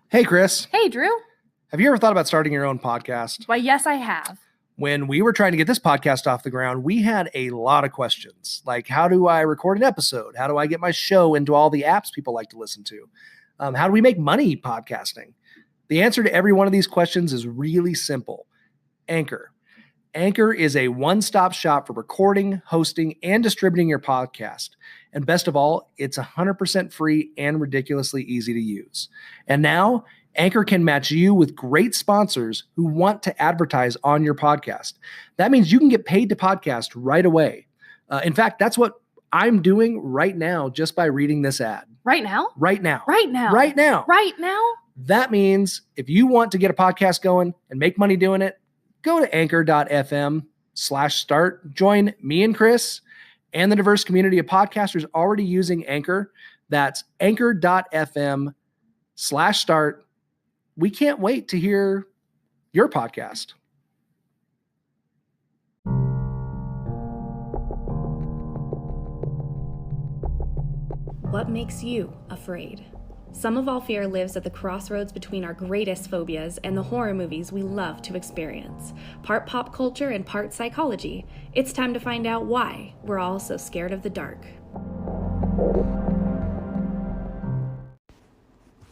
Hey, Chris. Hey, Drew. Have you ever thought about starting your own podcast? Why, yes, I have. When we were trying to get this podcast off the ground, we had a lot of questions. Like, how do I record an episode? How do I get my show into all the apps people like to listen to? How do we make money podcasting? The answer to every one of these questions is really simple. Anchor. Anchor is a one-stop shop for recording, hosting, and distributing your podcast. And best of all, it's 100% free and ridiculously easy to use. And now, Anchor can match you with great sponsors who want to advertise on your podcast. That means you can get paid to podcast right away. In fact, that's what I'm doing right now just by reading this ad. Right now? Right now. Right now. Right now. Right now? That means if you want to get a podcast going and make money doing it, go to anchor.fm/start. Join me and Chris and the diverse community of podcasters already using Anchor. That's anchor.fm/start. We can't wait to hear your podcast. What makes you afraid? Some of All Fear lives at the crossroads between our greatest phobias and the horror movies we love to experience. Part pop culture and part psychology. It's time to find out why we're all so scared of the dark.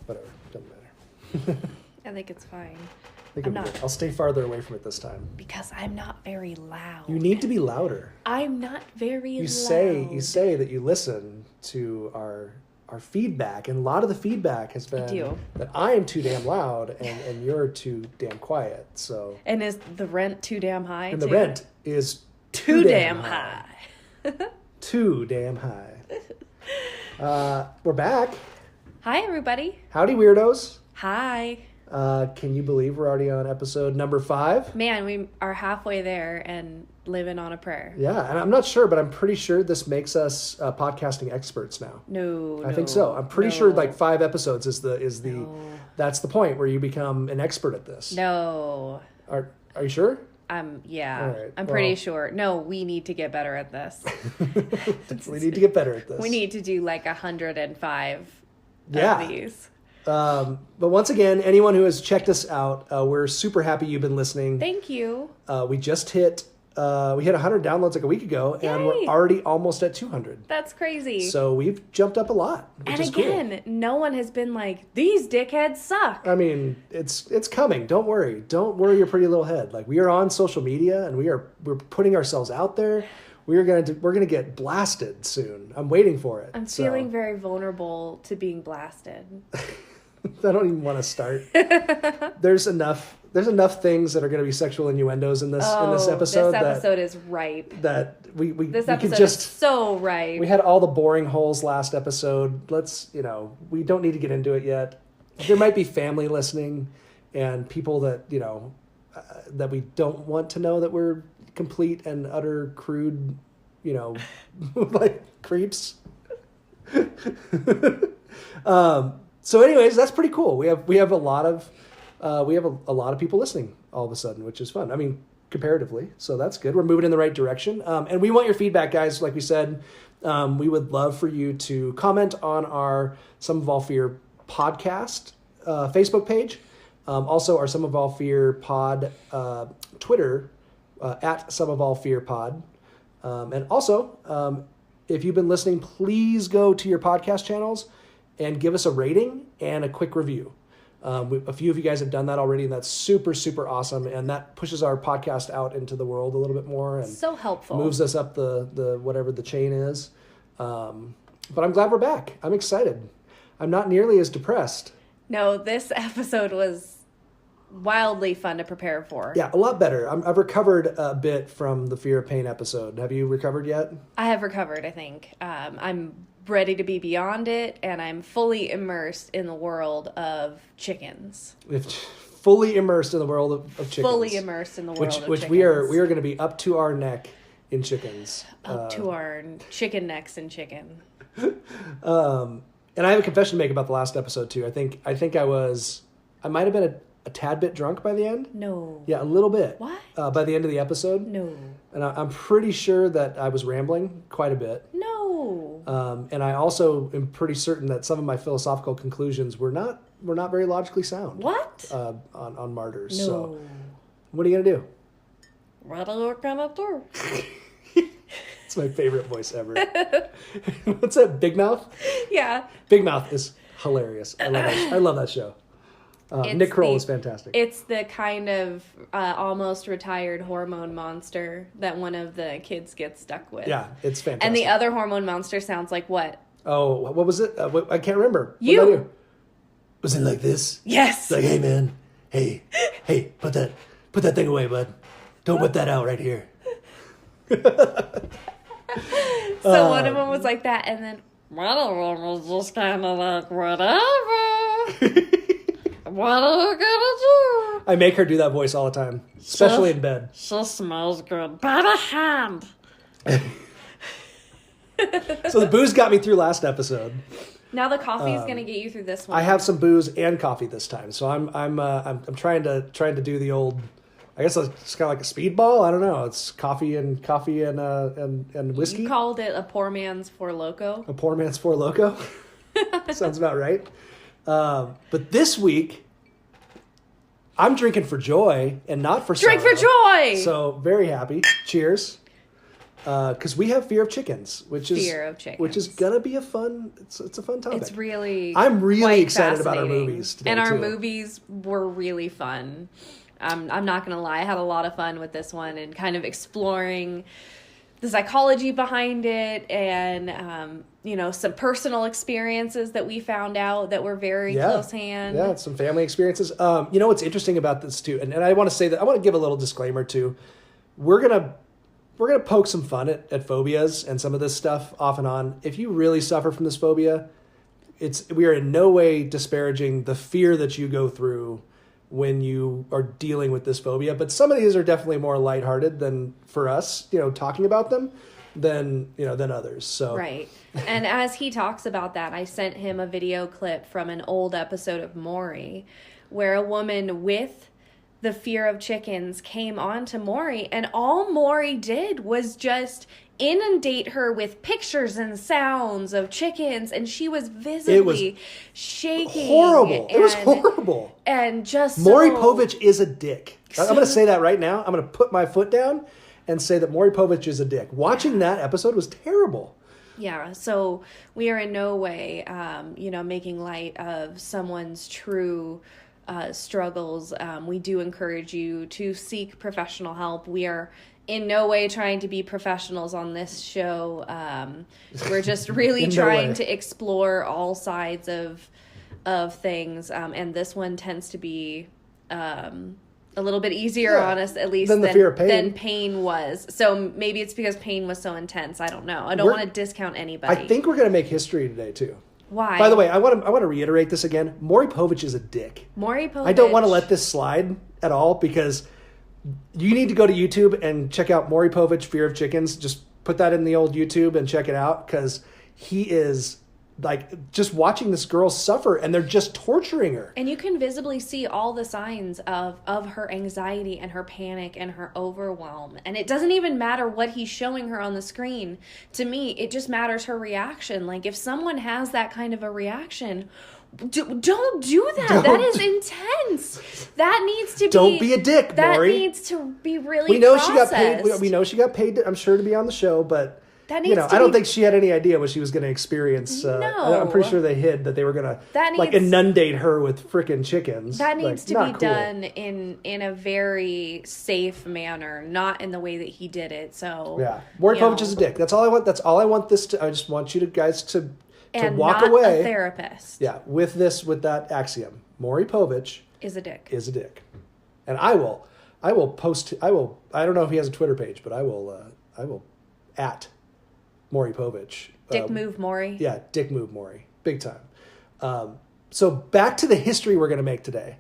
Whatever, doesn't matter. I think it's fine. I'll stay farther away from it this time. Because I'm not very loud. You need to be louder. I'm not very loud. You say that you listen to our feedback, and a lot of the feedback has been that I am too damn loud and you're too damn quiet. So and is the rent too damn high? And the rent is too damn high. Too damn high. We're back. Hi, everybody. Howdy, weirdos. Hi. Can you believe we're already on episode number 5? Man, we are halfway there and living on a prayer. Yeah, and I'm not sure, but I'm pretty sure this makes us podcasting experts now. No, I think so. I'm pretty sure like 5 episodes is the that's the point where you become an expert at this. No. Are you sure? Yeah. Right, I'm pretty sure. No, we need to get better at this. We need to get better at this. We need to do like 105 of these. But once again, anyone who has checked us out, we're super happy you've been listening. Thank you. We just hit 100 downloads like a week ago. Yay. And we're already almost at 200. That's crazy. So we've jumped up a lot, which is cool. No one has been like, these dickheads suck. I mean, it's coming. Don't worry. Don't worry your pretty little head. Like, we are on social media and we're putting ourselves out there. We're gonna get blasted soon. I'm waiting for it. I'm feeling very vulnerable to being blasted. I don't even want to start. There's enough things that are going to be sexual innuendos in this episode. This episode is ripe. That we this we episode could just, is so ripe. We had all the boring holes last episode. Let's we don't need to get into it yet. There might be family listening and people that that we don't want to know that we're complete and utter crude, like creeps. So anyways, that's pretty cool. We have a lot of people listening all of a sudden, which is fun. I mean, comparatively. So that's good. We're moving in the right direction. And we want your feedback, guys. Like we said, we would love for you to comment on our Some of All Fear podcast Facebook page. Also our Some of All Fear pod Twitter at Some of All Fear pod. And also, if you've been listening, please go to your podcast channels and give us a rating and a quick review. A few of you guys have done that already, and that's super, super awesome. And that pushes our podcast out into the world a little bit more. And so helpful. Moves us up the whatever the chain is. But I'm glad we're back. I'm excited. I'm not nearly as depressed. No, this episode was wildly fun to prepare for. Yeah, a lot better. I've recovered a bit from the Fear of Pain episode. Have you recovered yet? I have recovered, I think. I'm ready to be beyond it, and I'm fully immersed in the world of chickens. Fully immersed in the world of chickens. Fully immersed in the world of chickens. Which we are going to be up to our neck in chickens. Up to our chicken necks in chicken. And I have a confession to make about the last episode too. I think I might have been a tad bit drunk by the end. No. Yeah, a little bit. What? By the end of the episode. No. And I'm pretty sure that I was rambling quite a bit. No. And I also am pretty certain that some of my philosophical conclusions were not very logically sound. What? On martyrs. No. So what are you going to do? What are you going to do? It's my favorite voice ever. What's that? Big Mouth? Yeah. Big Mouth is hilarious. I love that show. Nick Kroll is fantastic. It's the kind of almost retired hormone monster that one of the kids gets stuck with. Yeah, it's fantastic. And the other hormone monster sounds like what? Oh, what was it? I can't remember. You. What did I do? Was it like this? Yes. It's like, hey man, hey, put that thing away, bud. Don't whip that out right here. So one of them was like that, and then one of them was just kind of like, whatever. What are you gonna do? I make her do that voice all the time, especially in bed. She smells good. Better hand. So the booze got me through last episode. Now the coffee is gonna get you through this one. I have some booze and coffee this time, so I'm trying to do the old. I guess it's kind of like a speedball. I don't know. It's coffee and whiskey. You called it a poor man's Four Loko. A poor man's Four Loko. Sounds about right. But this week, I'm drinking for joy and not for sorrow. Drink for joy! So very happy. Cheers. Because we have fear of chickens, which is gonna be a fun. It's a fun topic. It's really. I'm really excited about our movies today, and our too. movies were really fun. I'm not gonna lie, I had a lot of fun with this one and kind of exploring the psychology behind it and some personal experiences that we found out that were very close hand. Yeah, some family experiences. What's interesting about this too, and I want to say that I want to give a little disclaimer too. We're gonna poke some fun at phobias and some of this stuff off and on. If you really suffer from this phobia, we are in no way disparaging the fear that you go through when you are dealing with this phobia. But some of these are definitely more lighthearted than for us, talking about them than others. So right. And as he talks about that, I sent him a video clip from an old episode of Maury where a woman with the fear of chickens came on to Maury, and all Maury did was just inundate her with pictures and sounds of chickens, and she was visibly shaking. Horrible. It was horrible. And just Maury Povich is a dick. I'm going to say that right now. I'm going to put my foot down and say that Maury Povich is a dick. Watching that episode was terrible. Yeah, so we are in no way, making light of someone's true struggles. We do encourage you to seek professional help. We are in no way trying to be professionals on this show. We're just really trying to explore all sides of things. And this one tends to be a little bit easier on us, at least, than pain was. So maybe it's because pain was so intense. I don't know. I don't want to discount anybody. I think we're going to make history today, too. Why? By the way, I want to reiterate this again. Maury Povich is a dick. Maury Povich. I don't want to let this slide at all because you need to go to YouTube and check out Maury Povich, Fear of Chickens. Just put that in the old YouTube and check it out because he is like just watching this girl suffer and they're just torturing her. And you can visibly see all the signs of her anxiety and her panic and her overwhelm. And it doesn't even matter what he's showing her on the screen. To me, it just matters her reaction. Like if someone has that kind of a reaction, don't do that. That is intense. That needs to be. Don't be a dick, Maury. That needs to be really. We know processed. she got paid. We know she got paid. I'm sure to be on the show, but. That needs to I don't think she had any idea what she was going to experience. No. I'm pretty sure they hid that they were going to inundate her with frickin' chickens. That needs to be cool. done in a very safe manner, not in the way that he did it. So yeah, Maury Povich is a dick. That's all I want. That's all I want. I just want you guys to walk not away. A therapist. Yeah, with that axiom. Maury Povich is a dick. And I will post. I don't know if he has a Twitter page, but I will at Maury Povich. Dick move Maury. Yeah, dick move Maury. Big time. So back to the history we're going to make today.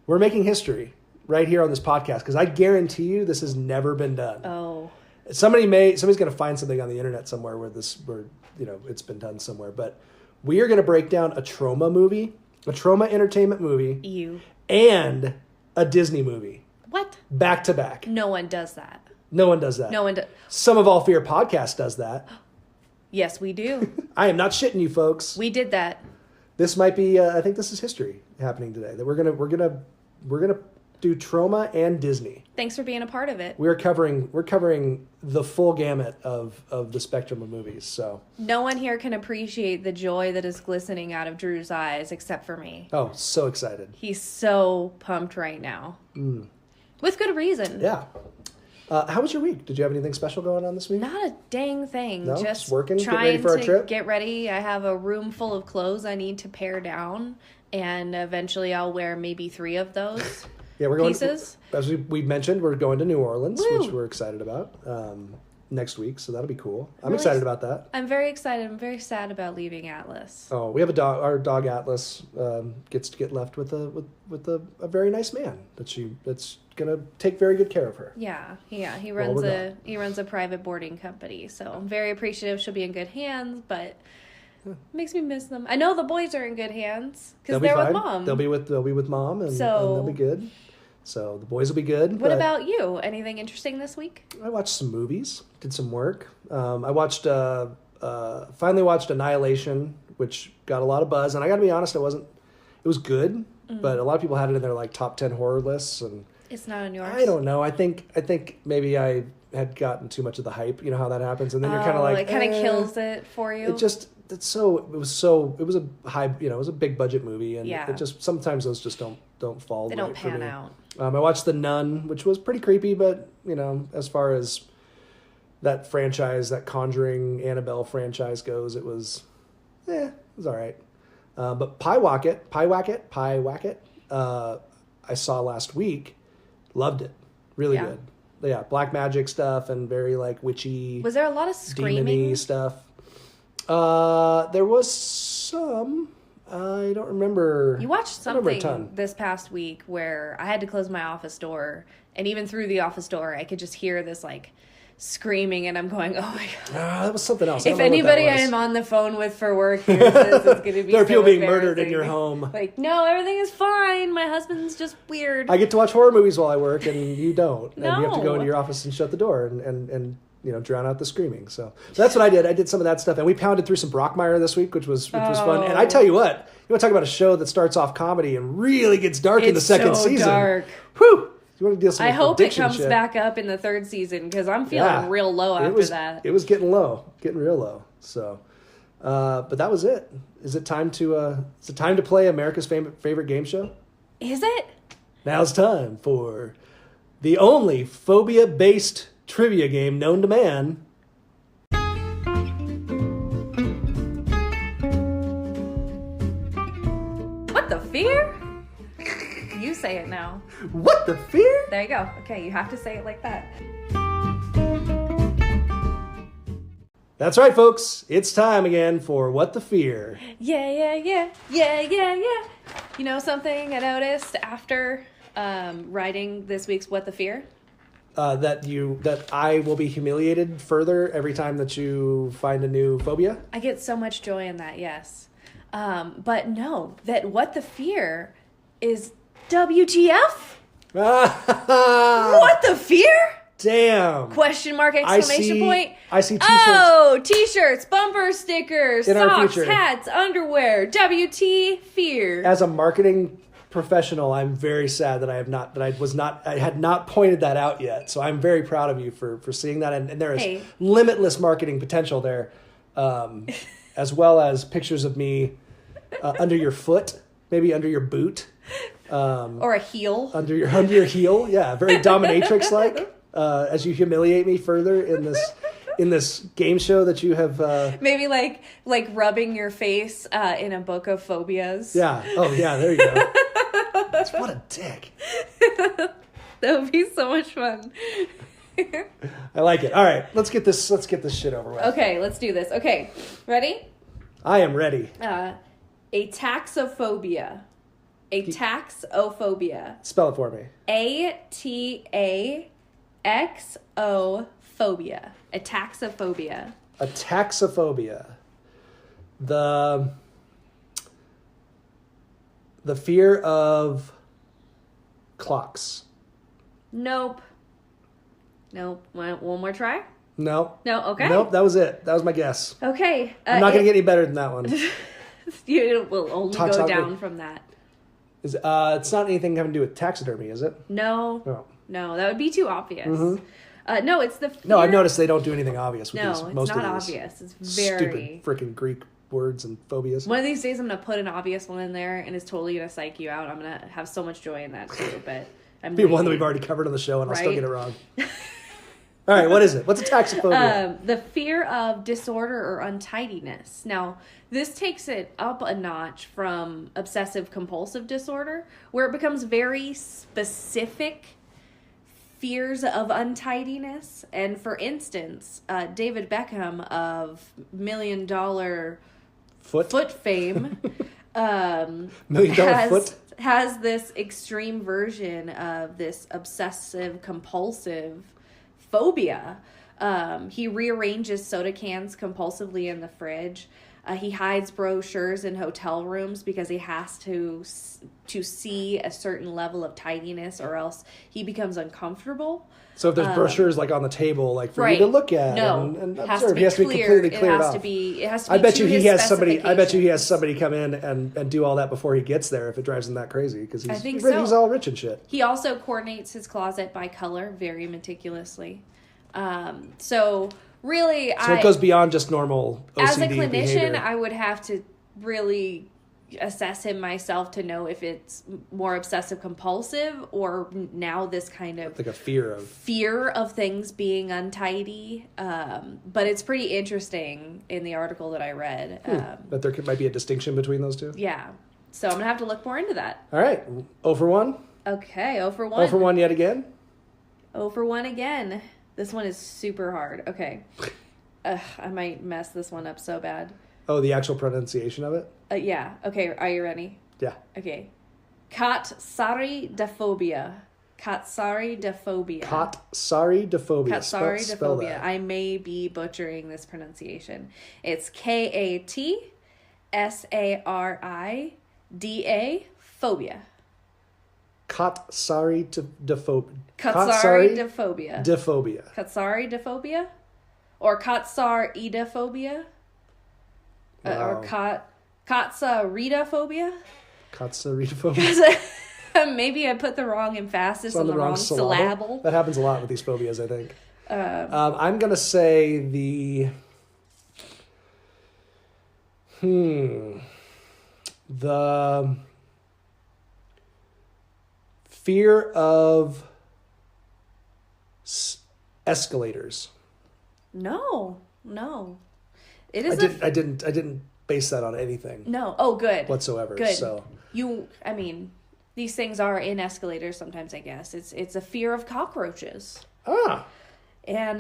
We're making history right here on this podcast because I guarantee you this has never been done. Oh. Somebody's going to find something on the internet somewhere where it's been done somewhere. But we are going to break down a Troma movie, a Troma entertainment movie, and a Disney movie. What? Back to back. No one does that. No one does that. No one does. Some of All Fear podcast does that. Yes, we do. I am not shitting you, folks. We did that. This might be. I think this is history happening today. That we're gonna do Troma and Disney. Thanks for being a part of it. We're covering the full gamut of the spectrum of movies. So no one here can appreciate the joy that is glistening out of Drew's eyes except for me. Oh, so excited. He's so pumped right now. With good reason. Yeah. How was your week? Did you have anything special going on this week? Not a dang thing. No? Just working, trying get ready for our trip? Get ready. I have a room full of clothes I need to pare down, and eventually I'll wear maybe 3 of those. Yeah, we're going. Pieces. As we mentioned, we're going to New Orleans, Woo! which we're excited about next week. So that'll be cool. I'm really excited about that. I'm very excited. I'm very sad about leaving Atlas. Oh, we have a dog. Our dog Atlas gets to get left with a very nice man that's gonna take very good care of her. Yeah. He runs a private boarding company, so I'm very appreciative. She'll be in good hands, but. It makes me miss them. I know the boys are in good hands because they're with Mom. They'll be with Mom, and they'll be good. So the boys will be good. What about you? Anything interesting this week? I watched some movies, did some work. I watched finally watched Annihilation, which got a lot of buzz, and I got to be honest, it was good, but a lot of people had it in their like top 10 horror lists, and it's not on yours. I don't know. I think maybe I had gotten too much of the hype. You know how that happens, and then you're kind of like, it kind of kills it for you. It was a high, it was a big budget movie, and it just sometimes those just don't fall. They don't pan out. I watched The Nun, which was pretty creepy, but as far as that franchise, that Conjuring Annabelle franchise goes, it was all right. But Pie Wacket, I saw last week, loved it, really good. Yeah, black magic stuff and very like witchy. Was there a lot of screaming demony stuff? There was some. I don't remember. You watched something this past week where I had to close my office door, and even through the office door, I could just hear this like screaming, and I'm going, "Oh my god!" That was something else. If anybody I'm on the phone with for work hears this, it's going to be. There are people being murdered in your home. Like, no, everything is fine. My husband's just weird. I get to watch horror movies while I work, and you don't, No. and you have to go into your office and shut the door and drown out the screaming. So that's what I did. I did some of that stuff, and we pounded through some Brockmire this week, which was fun. And I tell you what, you want to talk about a show that starts off comedy and really gets dark in the second season. Dark. Whew. You want to deal some I hope it comes shit. back up in the 3rd season because I'm feeling real low after that. It was getting low, getting real low. So, but that was it. Is it time to play America's favorite game show? Is it? Now it's time for the only phobia-based trivia game known to man. What the fear? You say it now. What the fear? There you go. Okay, you have to say it like that. That's right, folks. It's time again for What the Fear. Yeah. You know something I noticed after writing this week's What the Fear? That I will be humiliated further every time that you find a new phobia? I get so much joy in that, yes. But no, that What the Fear is WTF? What the fear? Damn. Question mark, exclamation point. I see t-shirts. Oh, t-shirts, bumper stickers, in socks, hats, underwear, WT fear. As a marketing professional, I'm very sad that I had not pointed that out yet. So I'm very proud of you for seeing that. And there is limitless marketing potential there, as well as pictures of me under your foot, maybe under your boot. Or a heel. Under your heel. Yeah, very dominatrix-like. As you humiliate me further in this game show that you have maybe like rubbing your face in a book of phobias. Yeah. Oh yeah, there you go. What a dick. That would be so much fun. I like it. All right, let's get this shit over with. Okay, let's do this. Okay, ready? I am ready. A taxophobia. A taxophobia. Spell it for me. ATAXO phobia. A taxophobia. A taxophobia. The fear of clocks. Nope. One more try? No. No. Okay. Nope. That was it. That was my guess. Okay. I'm not gonna get any better than that one. You will only go down from that. It's not anything having to do with taxidermy, is it? No. No. No, that would be too obvious. Mm-hmm. No, it's the fear. No, I've noticed they don't do anything obvious with no, these. it's Most not of these. obvious. It's very... Stupid freaking Greek words and phobias. One of these days I'm going to put an obvious one in there and it's totally going to psych you out. I'm going to have so much joy in that too, but... Be one that we've already covered on the show and I'll still get it wrong. All right, what is it? What's a taxophobia? The fear of disorder or untidiness. Now, this takes it up a notch from obsessive compulsive disorder, where it becomes very specific fears of untidiness. And for instance, David Beckham of $1 Million Foot fame $1 Million Foot? Has this extreme version of this obsessive compulsive phobia. He rearranges soda cans compulsively in the fridge. He hides brochures in hotel rooms because he has to see a certain level of tidiness, or else he becomes uncomfortable. So if there's brochures like on the table, like for you to look at and observe, he has to be completely cleared off. It has to be I bet you he has somebody. I bet you he has specifications. somebody come in and do all that before he gets there. If it drives him that crazy, because he's all rich and shit. He also coordinates his closet by color very meticulously. So really, it goes beyond just normal OCD as a clinician, behavior. I would have to really assess him myself to know if it's more obsessive compulsive or now this kind of like a fear of things being untidy. But it's pretty interesting in the article that I read. That there might be a distinction between those two. Yeah. So I'm gonna have to look more into that. All right, 0 for 1. Okay, 0 for 1. 0 for 1 yet again. 0 for 1 again. This one is super hard. Okay. I might mess this one up so bad. Oh, the actual pronunciation of it? Yeah. Okay, are you ready? Yeah. Okay. Katsaridophobia. Katsaridophobia. Katsaridophobia. Katsaridophobia. That. I may be butchering this pronunciation. It's Katsarida phobia. Katsaridophobia. Katsaridophobia. Diphobia. Katsaridophobia? Or katsaridophobia? Wow. Or katsaridophobia? Katsaridophobia. Maybe I put the wrong emphasis on the wrong syllable. That happens a lot with these phobias, I think. I'm going to say the fear of escalators. No. It I is. didn't base that on anything. No. Oh, good. Whatsoever. Good. So these things are in escalators sometimes. I guess it's a fear of cockroaches. Ah. And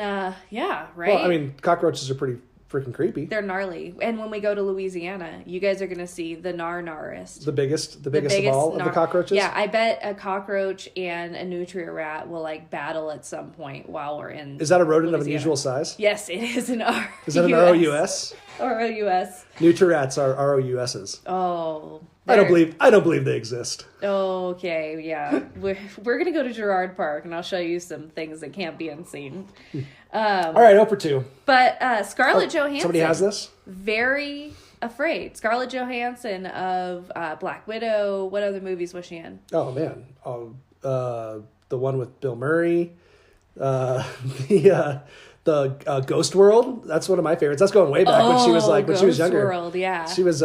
yeah, right. Well, I mean, cockroaches are pretty freaking creepy. They're gnarly. And when we go to Louisiana, you guys are going to see the gnarest. The biggest of all of the cockroaches? Yeah, I bet a cockroach and a nutria rat will battle at some point while we're in. Is that a rodent Louisiana. of unusual size? Yes, it is an R. Is that an ROUS? ROUS. Nutria-rats are ROUSs. Oh. I don't believe they exist. Okay, yeah. We're going to go to Girard Park and I'll show you some things that can't be unseen. All right, 0 for 2. But Scarlett Johansson. Somebody has this? Very afraid. Scarlett Johansson of Black Widow. What other movies was she in? Oh, man. The one with Bill Murray. The Ghost World. That's one of my favorites. That's going way back when she was when she was younger. Ghost World, yeah. She was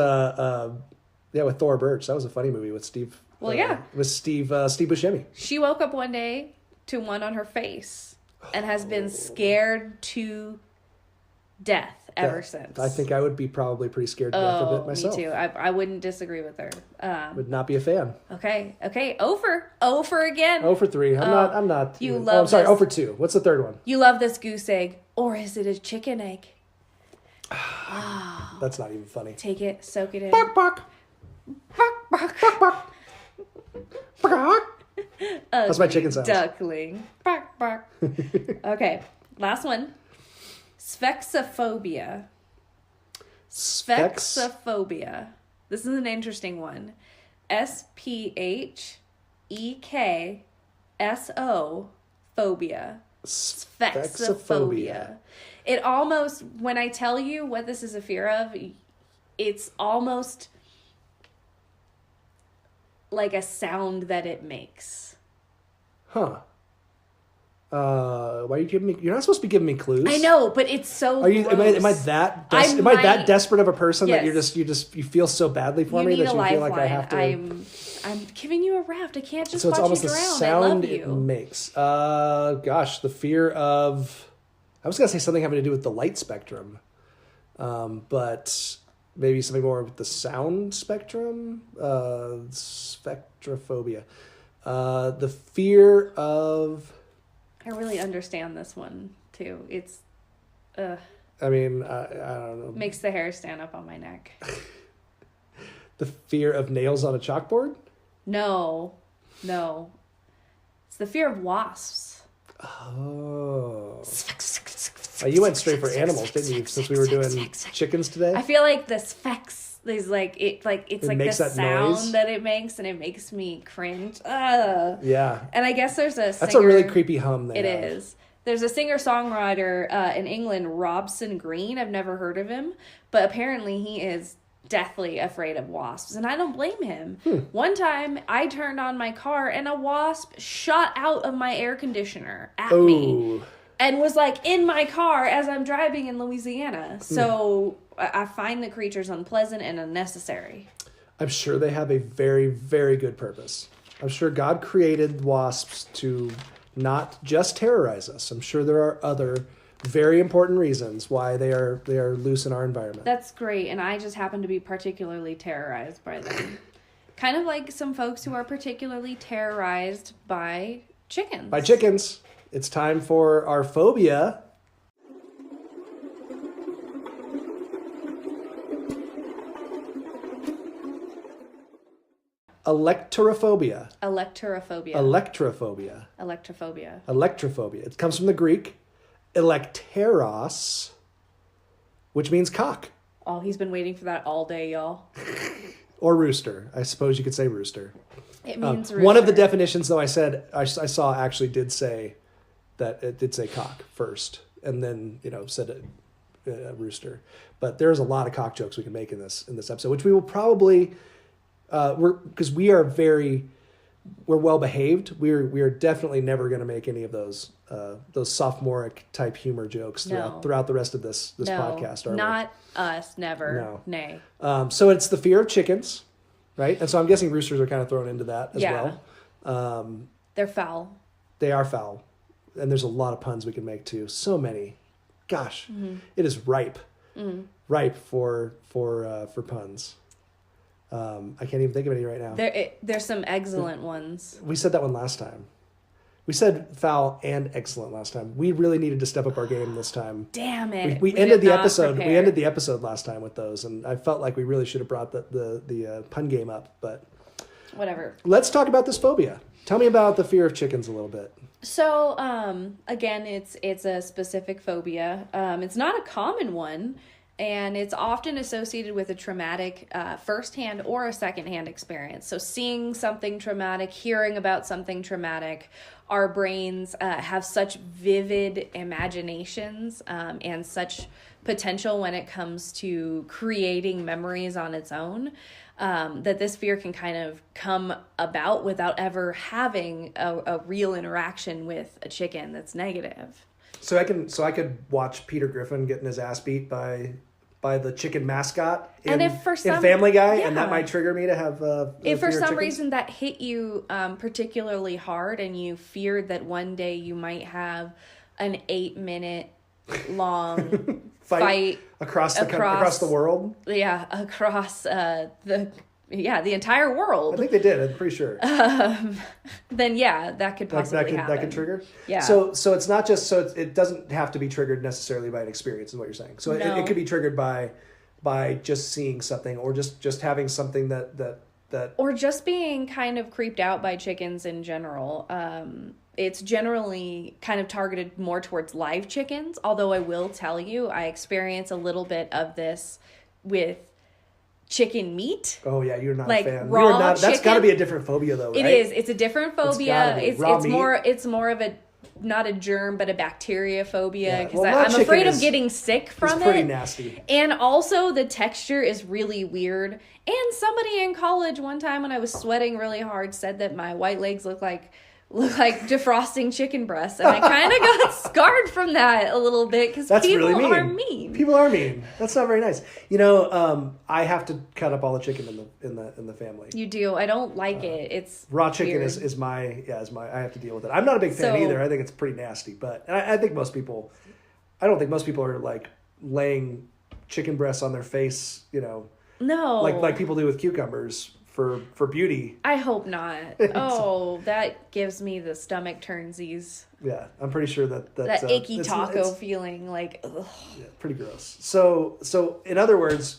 with Thora Birch. That was a funny movie with Steve. With Steve Buscemi. She woke up one day to one on her face and has been scared to death ever since. I think I would be probably pretty scared to death of it myself. Me too. I wouldn't disagree with her. Would not be a fan. Okay. 0 for again. 0 for 3. I'm not. You even, love. I'm sorry. This. 0 for 2. What's the third one? You love this goose egg, or is it a chicken egg? That's not even funny. Take it, soak it in. Bark, bark. Bark, bark. Bark, bark. Bark. That's my chicken sounds. Duckling. Bark, bark. Okay, last one. Sphexiphobia. Sphexiphobia. This is an interesting one. SPHEKSO phobia. Sphexophobia. It almost, when I tell you what this is a fear of, it's almost like a sound that it makes. Huh. Why are you giving me? You're not supposed to be giving me clues. I know, but it's so. Are you? Am I that? Am I that desperate of a person that Yes. you feel so badly for me that you feel like I have to? I'm giving you a raft. I can't just so it's watch almost you the drown. sound I love it you. makes. Gosh, the fear of. I was gonna say something having to do with the light spectrum, but maybe something more with the sound spectrum. Spectrophobia. The fear of. I really understand this one too. It's, I mean, I don't know. makes the hair stand up on my neck. The fear of nails on a chalkboard? No. It's the fear of wasps. Oh. You went straight for animals, didn't you? Since we were doing chickens today. I feel like the sphex is it's like the sound noise. that it makes, and it makes me cringe. Ugh. Yeah. And I guess there's a singer, That's a really creepy hum. It is. There's a singer-songwriter in England, Robson Green. I've never heard of him, but apparently he is deathly afraid of wasps, and I don't blame him. One time, I turned on my car, and a wasp shot out of my air conditioner at me. And was like in my car as I'm driving in Louisiana. So I find the creatures unpleasant and unnecessary. I'm sure they have a very, very good purpose. I'm sure God created wasps to not just terrorize us. I'm sure there are other very important reasons why they are loose in our environment. That's great, and I just happen to be particularly terrorized by them. Kind of like some folks who are particularly terrorized by chickens. By chickens. It's time for our phobia. Alektorophobia. Alektorophobia. Electrophobia. It comes from the Greek elekteros, which means cock. Oh, he's been waiting for that all day, y'all. Or rooster. I suppose you could say rooster. It means rooster. One of the definitions, though, I saw actually did say that it did say cock first, and then said rooster. But there's a lot of cock jokes we can make in this episode, which we will probably because we're well behaved. We are definitely never going to make any of those sophomoric type humor jokes throughout the rest of this podcast. Not us, never. No. Nay. So it's the fear of chickens, right? And so I'm guessing roosters are kind of thrown into that as well. They're foul. They are foul. And there's a lot of puns we can make too. So many. Gosh, It is ripe. Ripe for puns. I can't even think of any right now. There's some excellent ones. We said that one last time. We said foul and excellent last time. We really needed to step up our game this time. Damn it. We ended the episode. We ended the episode last time with those, and I felt like we really should have brought the pun game up, but whatever. Let's talk about this phobia. Tell me about the fear of chickens a little bit. So, again, it's a specific phobia. It's not a common one, and it's often associated with a traumatic first-hand or a second-hand experience. So seeing something traumatic, hearing about something traumatic, our brains have such vivid imaginations and such potential when it comes to creating memories on its own. That this fear can kind of come about without ever having a real interaction with a chicken that's negative. So I could watch Peter Griffin getting his ass beat by the chicken mascot in Family Guy, and that might trigger me to have if for some reason that hit you particularly hard, and you feared that one day you might have an 8-minute long fight across the world. Yeah, across the entire world. I think they did. I'm pretty sure. Then that could possibly happen. That could trigger. Yeah. So it's not just it doesn't have to be triggered necessarily by an experience, is what you're saying. So it could be triggered by just seeing something, or just having something that or just being kind of creeped out by chickens in general. It's generally kind of targeted more towards live chickens, although I will tell you, I experience a little bit of this with chicken meat. Oh yeah, you're not like a fan. Raw That's got to be a different phobia, though, right? It is. It's a different phobia. It's more of a not a germ, but a bacteria phobia because Well, I'm afraid of getting sick from it. It's pretty nasty. And also the texture is really weird. And somebody in college one time when I was sweating really hard said that my white legs look like defrosting chicken breasts, and I kind of got scarred from that a little bit because people really are mean. People are mean. That's not very nice. I have to cut up all the chicken in the family. You do. I don't like it. It's raw chicken weird. is my I have to deal with it. I'm not a big fan either. I think it's pretty nasty, but I think most people. I don't think most people are like laying chicken breasts on their face. No, like people do with cucumbers. For beauty. I hope not. Oh, that gives me the stomach turnsies. Yeah, I'm pretty sure that icky taco feeling, like, ugh. Yeah, pretty gross. So in other words,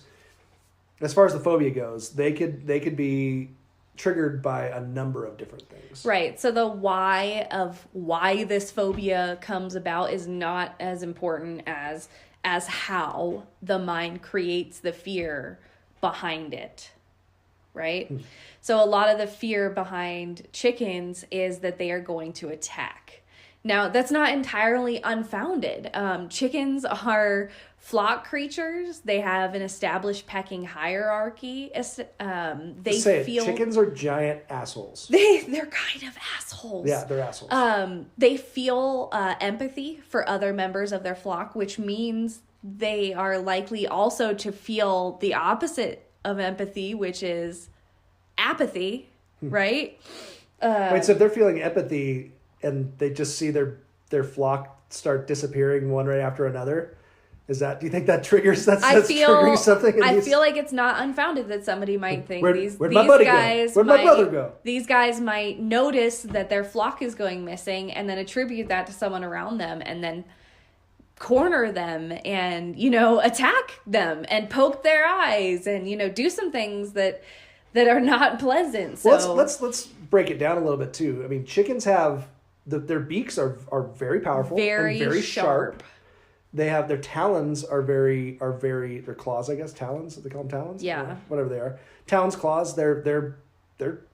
as far as the phobia goes, they could be triggered by a number of different things. Right. So the why of why this phobia comes about is not as important as how the mind creates the fear behind it. Right? So a lot of the fear behind chickens is that they are going to attack. Now, that's not entirely unfounded. Chickens are flock creatures. They have an established pecking hierarchy. Chickens are giant assholes. They're kind of assholes. Yeah, they're assholes. They feel empathy for other members of their flock, which means they are likely also to feel the opposite of empathy, which is apathy, right? Wait, so if they're feeling empathy and they just see their flock start disappearing one right after another, do you think that triggers triggering something? I feel like it's not unfounded that somebody might think where'd my buddy go? Where'd my brother go? These guys might notice that their flock is going missing and then attribute that to someone around them and then corner them and attack them and poke their eyes and do some things that are not pleasant. So let's break it down a little bit too. I mean, chickens have their beaks are very powerful, and very sharp. They have their talons are very their claws, I guess, talons. They call them talons. Yeah, whatever they are. Talons, claws. They're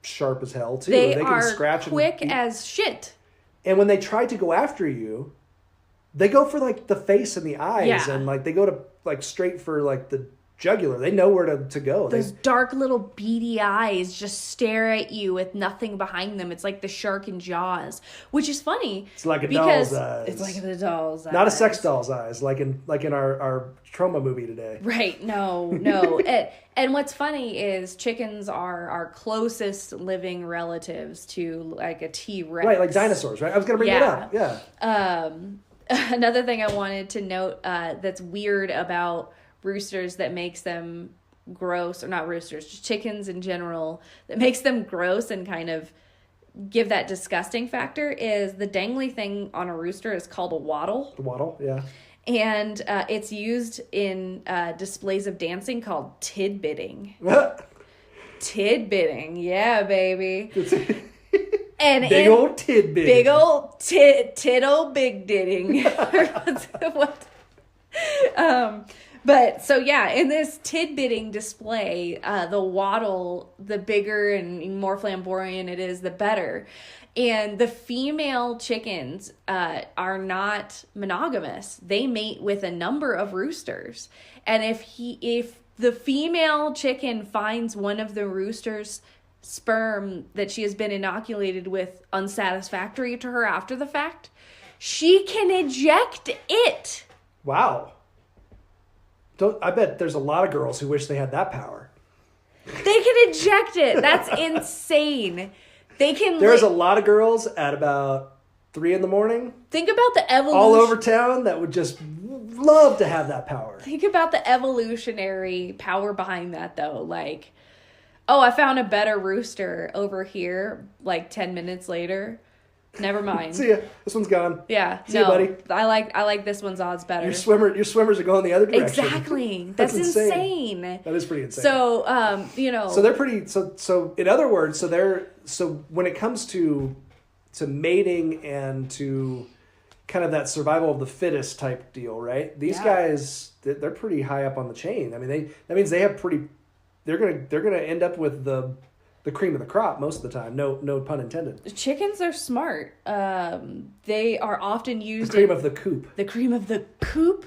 sharp as hell too. They can are scratch quick as shit. And when they try to go after you, they go for like the face and the eyes, and like they go to like straight for like the jugular. They know where to go. Those dark little beady eyes just stare at you with nothing behind them. It's like the shark in Jaws, which is funny. It's like a doll's eyes. It's like the doll's eyes. Not a sex doll's eyes, like in our Troma movie today. Right? No. And what's funny is chickens are our closest living relatives to like a T-Rex. Right, like dinosaurs. Right. I was gonna bring that up. Yeah. Another thing I wanted to note that's weird about roosters that makes them gross, or not roosters, just chickens in general, that makes them gross and kind of give that disgusting factor is the dangly thing on a rooster is called a wattle. The wattle, yeah. And it's used in displays of dancing called tidbitting. Tidbitting, yeah, baby. And big old tidbitting. Big old tittle big ditting. What? But so yeah, in this tidbitting display, the wattle, the bigger and more flamboyant it is, the better. And the female chickens are not monogamous. They mate with a number of roosters. And if the female chicken finds one of the rooster's sperm that she has been inoculated with unsatisfactory to her after the fact, she can eject it. Wow. I bet there's a lot of girls who wish they had that power. They can eject it. That's insane. There's a lot of girls at about 3 a.m. Think about the evolution. All over town that would just love to have that power. Think about the evolutionary power behind that, though. Like, oh, I found a better rooster over here, like 10 minutes later. Never mind. See ya. This one's gone. Yeah. See ya, buddy. I like this one's odds better. Your swimmers are going the other direction. Exactly. That's insane. That is pretty insane. So, So they're pretty. So in other words, so when it comes to mating and to kind of that survival of the fittest type deal, right? These guys, they're pretty high up on the chain. I mean, that means they have pretty. They're gonna end up with the the cream of the crop most of the time. No pun intended. Chickens are smart. They are often used The cream of the coop. The cream of the coop?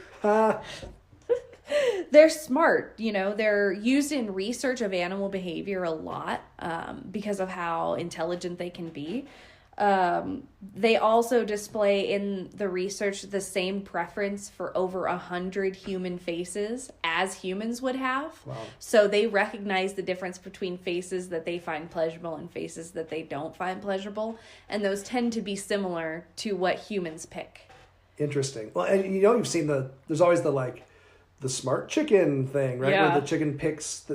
They're smart, you know, they're used in research of animal behavior a lot because of how intelligent they can be. They also display in the research the same preference for over 100 human faces as humans would have. Wow. So they recognize the difference between faces that they find pleasurable and faces that they don't find pleasurable. And those tend to be similar to what humans pick. Interesting. Well, and you know, you've seen there's always the smart chicken thing, right? Yeah. Where the chicken picks.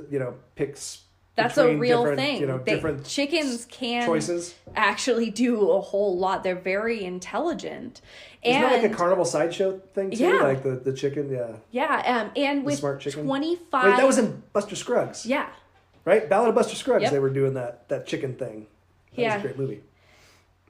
That's a real thing. Different chickens can choices. actually do a whole lot. They're very intelligent. Isn't that like a carnival sideshow thing too? Yeah. Like the chicken, yeah. Yeah, and with smart chicken. 25... Wait, that was in Buster Scruggs. Yeah. Right? Ballad of Buster Scruggs. Yep. They were doing that chicken thing. That was a great movie.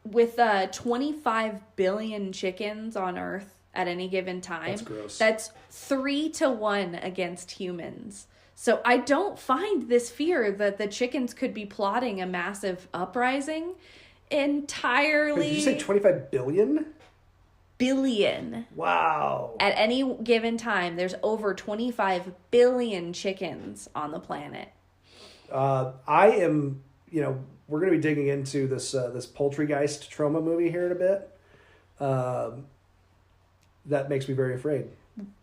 With 25 billion chickens on Earth at any given time. That's gross. That's 3-1 against humans. So I don't find this fear that the chickens could be plotting a massive uprising entirely... Wait, did you say 25 billion? Billion. Wow. At any given time, there's over 25 billion chickens on the planet. I am, you know, we're going to be digging into this Poultrygeist Troma movie here in a bit. That makes me very afraid.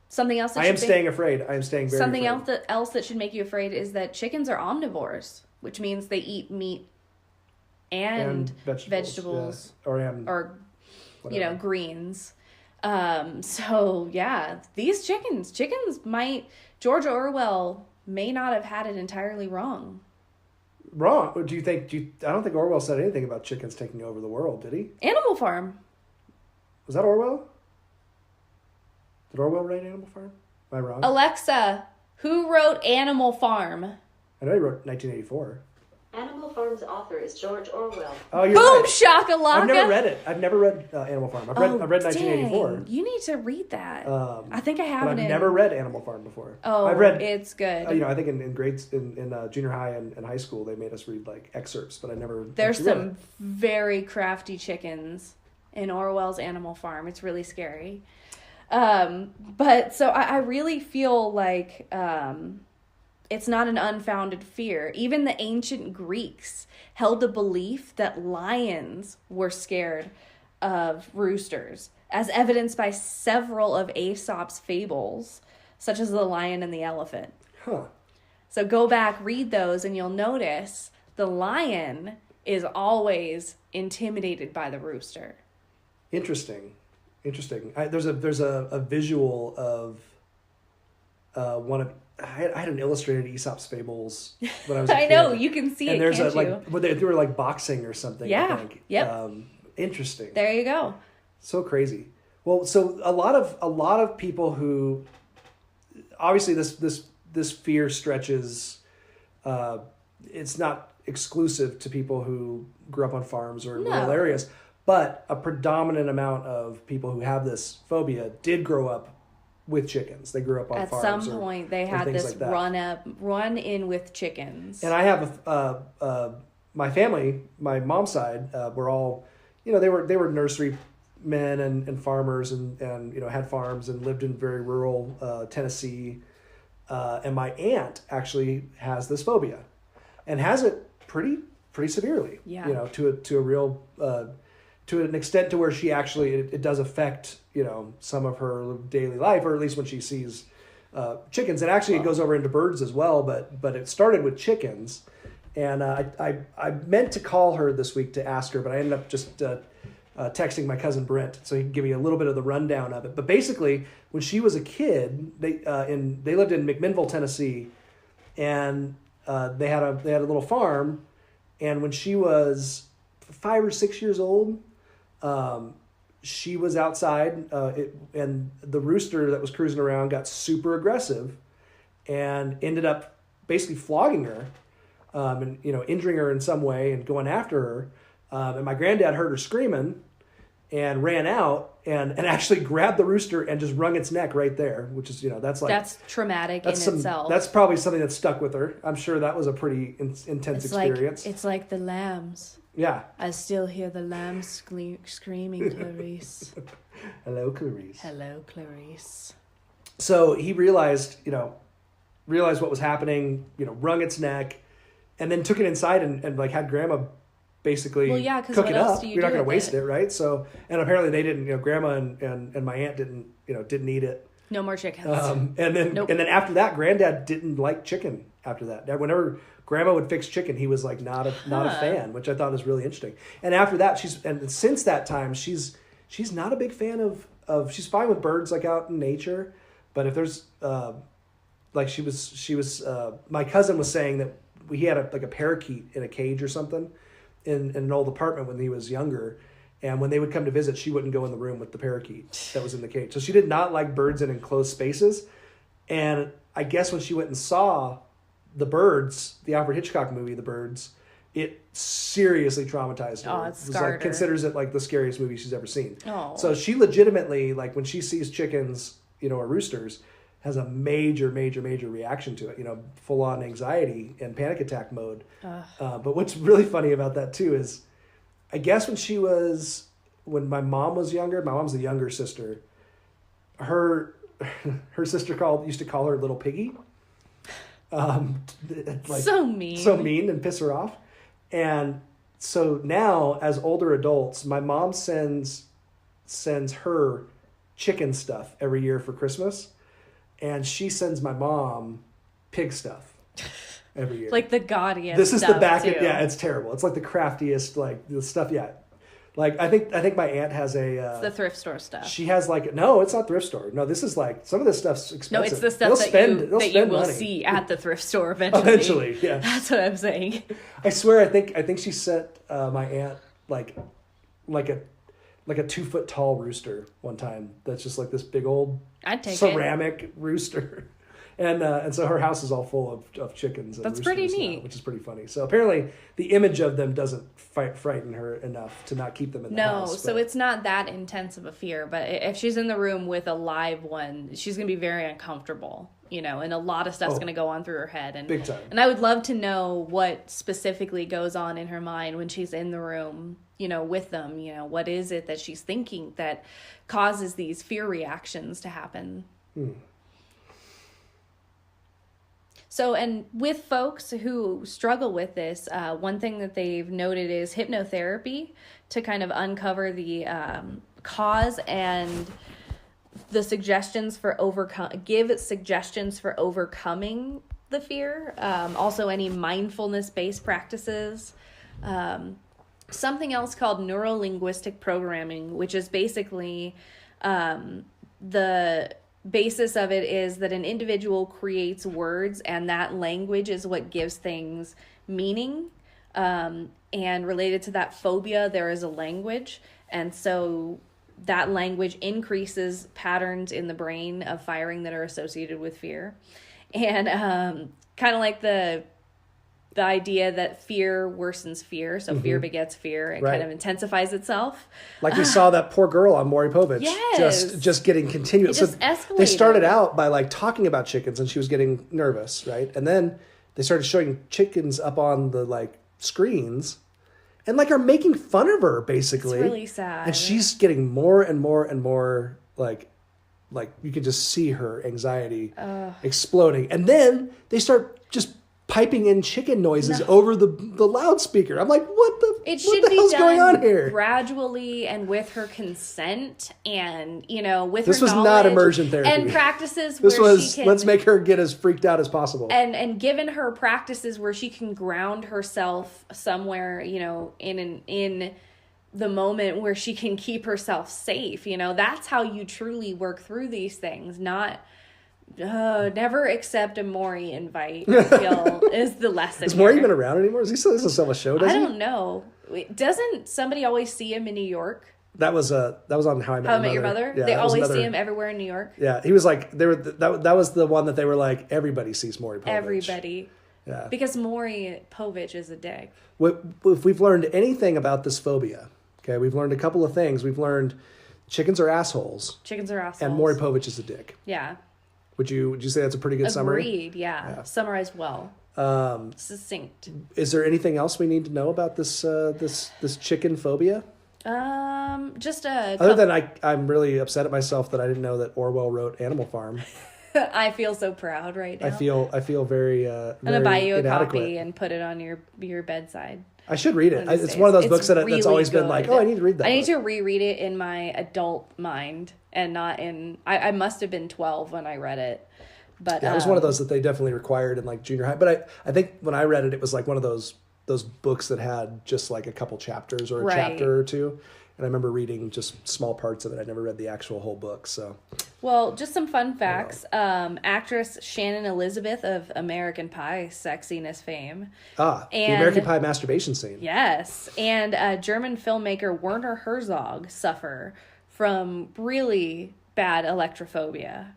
Something else that I am staying afraid. I am staying very Something afraid. else that should make you afraid is that chickens are omnivores, which means they eat meat and vegetables yeah. or whatever. You know, greens. So yeah, these chickens might, George Orwell may not have had it entirely wrong. Wrong? Do you think? I don't think Orwell said anything about chickens taking over the world, did he? Animal Farm. Was that Orwell? Did Orwell write Animal Farm? Am I wrong? Alexa, who wrote Animal Farm? I know he wrote 1984. Animal Farm's author is George Orwell. Oh, you're Boom, right. shakalaka. I've never read it. I've never read Animal Farm. I've read 1984. Dang. You need to read that. I think I have but it. I've never read Animal Farm before. Oh, I've read, it's good. You know, I think in grades in junior high and high school they made us read like excerpts, but I never. There's read some it. very crafty chickens in Orwell's Animal Farm. It's really scary. But so I really feel like it's not an unfounded fear. Even the ancient Greeks held the belief that lions were scared of roosters, as evidenced by several of Aesop's fables, such as The Lion and the Elephant. Huh. So go back, read those, and you'll notice the lion is always intimidated by the rooster. Interesting. There's a visual of one of I had an illustrated Aesop's fables when I was a kid. I know, you can see and it, there's can't you? like they were like boxing or something. Yeah. I think. Yep. Interesting. There you go. So crazy. Well, so a lot of people who obviously this fear stretches. It's not exclusive to people who grew up on farms or in rural areas, but a predominant amount of people who have this phobia did grow up with chickens. They grew up on farms. At some point, they had this like run in with chickens. And I have my family, my mom's side, were all, you know, they were nursery men and farmers and you know had farms and lived in very rural Tennessee. And my aunt actually has this phobia, and has it pretty severely. Yeah. You know, to a real to an extent to where she actually it does affect, you know, some of her daily life, or at least when she sees chickens. And actually it goes over into birds as well, but it started with chickens. And I meant to call her this week to ask her, but I ended up just texting my cousin Brent so he can give me a little bit of the rundown of it. But basically, when she was a kid, they lived in McMinnville, Tennessee, and they had a little farm. And when she was 5 or 6 years old, she was outside, and the rooster that was cruising around got super aggressive, and ended up basically flogging her, and you know injuring her in some way and going after her. And my granddad heard her screaming, and ran out and actually grabbed the rooster and just wrung its neck right there, which is, that's traumatic in itself. That's probably something that stuck with her. I'm sure that was a pretty intense experience. It's like the lambs. Yeah. I still hear the lambs screaming, Clarice. Hello, Clarice. Hello, Clarice. So he realized what was happening, wrung its neck, and then took it inside and like had Grandma basically cook it up. You're not going to waste it, right? So, and apparently they didn't, Grandma and my aunt didn't eat it. No more chickens. And then after that, Granddad didn't like chicken after that. Whenever Grandma would fix chicken, he was like not a fan, which I thought was really interesting. And after that, since that time, she's not a big fan of she's fine with birds like out in nature, but if there's like she was my cousin was saying that he had a parakeet in a cage or something in an old apartment when he was younger. And when they would come to visit, she wouldn't go in the room with the parakeet that was in the cage. So she did not like birds in enclosed spaces. And I guess when she went and saw The Birds, the Alfred Hitchcock movie, The Birds, it seriously traumatized her. Oh, it scarred her. Considers it like the scariest movie she's ever seen. Oh. So she legitimately, like when she sees chickens, or roosters, has a major, major, major reaction to it. Full on anxiety and panic attack mode. But what's really funny about that too is, I guess when my mom was younger, my mom's the younger sister, her sister used to call her Little Piggy. So mean and piss her off. And so now as older adults, my mom sends her chicken stuff every year for Christmas. And she sends my mom pig stuff every year. Like the gaudiest This is stuff the back too. end. Yeah, it's terrible. It's like the craftiest, like the stuff. Yeah. Like I think my aunt has it's the thrift store stuff. She has no, it's not thrift store. No, this is like some of this stuff's expensive. No, it's the stuff that you will see at the thrift store eventually. Eventually, yeah. That's what I'm saying. I swear, I think she sent my aunt like a 2-foot tall rooster one time. That's just like this big old ceramic rooster. And so her house is all full of chickens. And that's pretty neat. Now, which is pretty funny. So apparently the image of them doesn't frighten her enough to not keep them in the house. No, so it's not that intense of a fear. But if she's in the room with a live one, she's going to be very uncomfortable, and a lot of stuff's going to go on through her head. And, big time. And I would love to know what specifically goes on in her mind when she's in the room, with them. What is it that she's thinking that causes these fear reactions to happen? So, and with folks who struggle with this, one thing that they've noted is hypnotherapy to kind of uncover the cause and the suggestions for give suggestions for overcoming the fear. Also, any mindfulness-based practices. Something else called neuro-linguistic programming, which is basically the basis of it is that an individual creates words and that language is what gives things meaning. And related to that phobia, there is a language. And so that language increases patterns in the brain of firing that are associated with fear. And kind of like the idea that fear worsens fear. So fear begets fear. It kind of intensifies itself. Like we saw that poor girl on Maury Povich. Yes. Just getting continuous. It just escalated. They started out by like talking about chickens and she was getting nervous, right? And then they started showing chickens up on the like screens and like are making fun of her basically. It's really sad. And she's getting more and more and more like you can just see her anxiety exploding. And then they start just piping in chicken noises over the loudspeaker. I'm like, what the hell's going on here? Gradually and with her consent and, with this her was knowledge. Not immersion therapy. And practices this where was, she can... let's make her get as freaked out as possible. And given her practices where she can ground herself somewhere, in the moment where she can keep herself safe. That's how you truly work through these things, not... never accept a Maury invite. I feel is the lesson. Is Maury even around anymore? Is he still a show? I don't know. Doesn't somebody always see him in New York? That was on How I Met Your Mother. Yeah, they always see him everywhere in New York. Yeah, he was like that was the one that they were like everybody sees Maury Povich. Everybody. Yeah. Because Maury Povich is a dick. If we've learned anything about this phobia, Okay, we've learned a couple of things. We've learned chickens are assholes. Chickens are assholes. And Maury Povich is a dick. Yeah. Would you say that's a pretty good summary? Agreed, yeah. Summarized well. Succinct. Is there anything else we need to know about this chicken phobia? Just other than I'm really upset at myself that I didn't know that Orwell wrote Animal Farm. I feel so proud right now. I feel very I'm gonna buy you a inadequate. copy and put it on your bedside. I should read it. It's one of those books that's really always been good. like, oh, I need to read that. I need to reread it in my adult mind and not in. I must have been 12 when I read it, but yeah, it was one of those that they definitely required in like junior high. But I think when I read it, it was like one of those books that had just like a couple chapters or a chapter or two. And I remember reading just small parts of it. I never read the actual whole book. So, well, just some fun facts. Actress Shannon Elizabeth of American Pie sexiness fame. The American Pie masturbation scene. Yes, and German filmmaker Werner Herzog suffer from really bad electrophobia.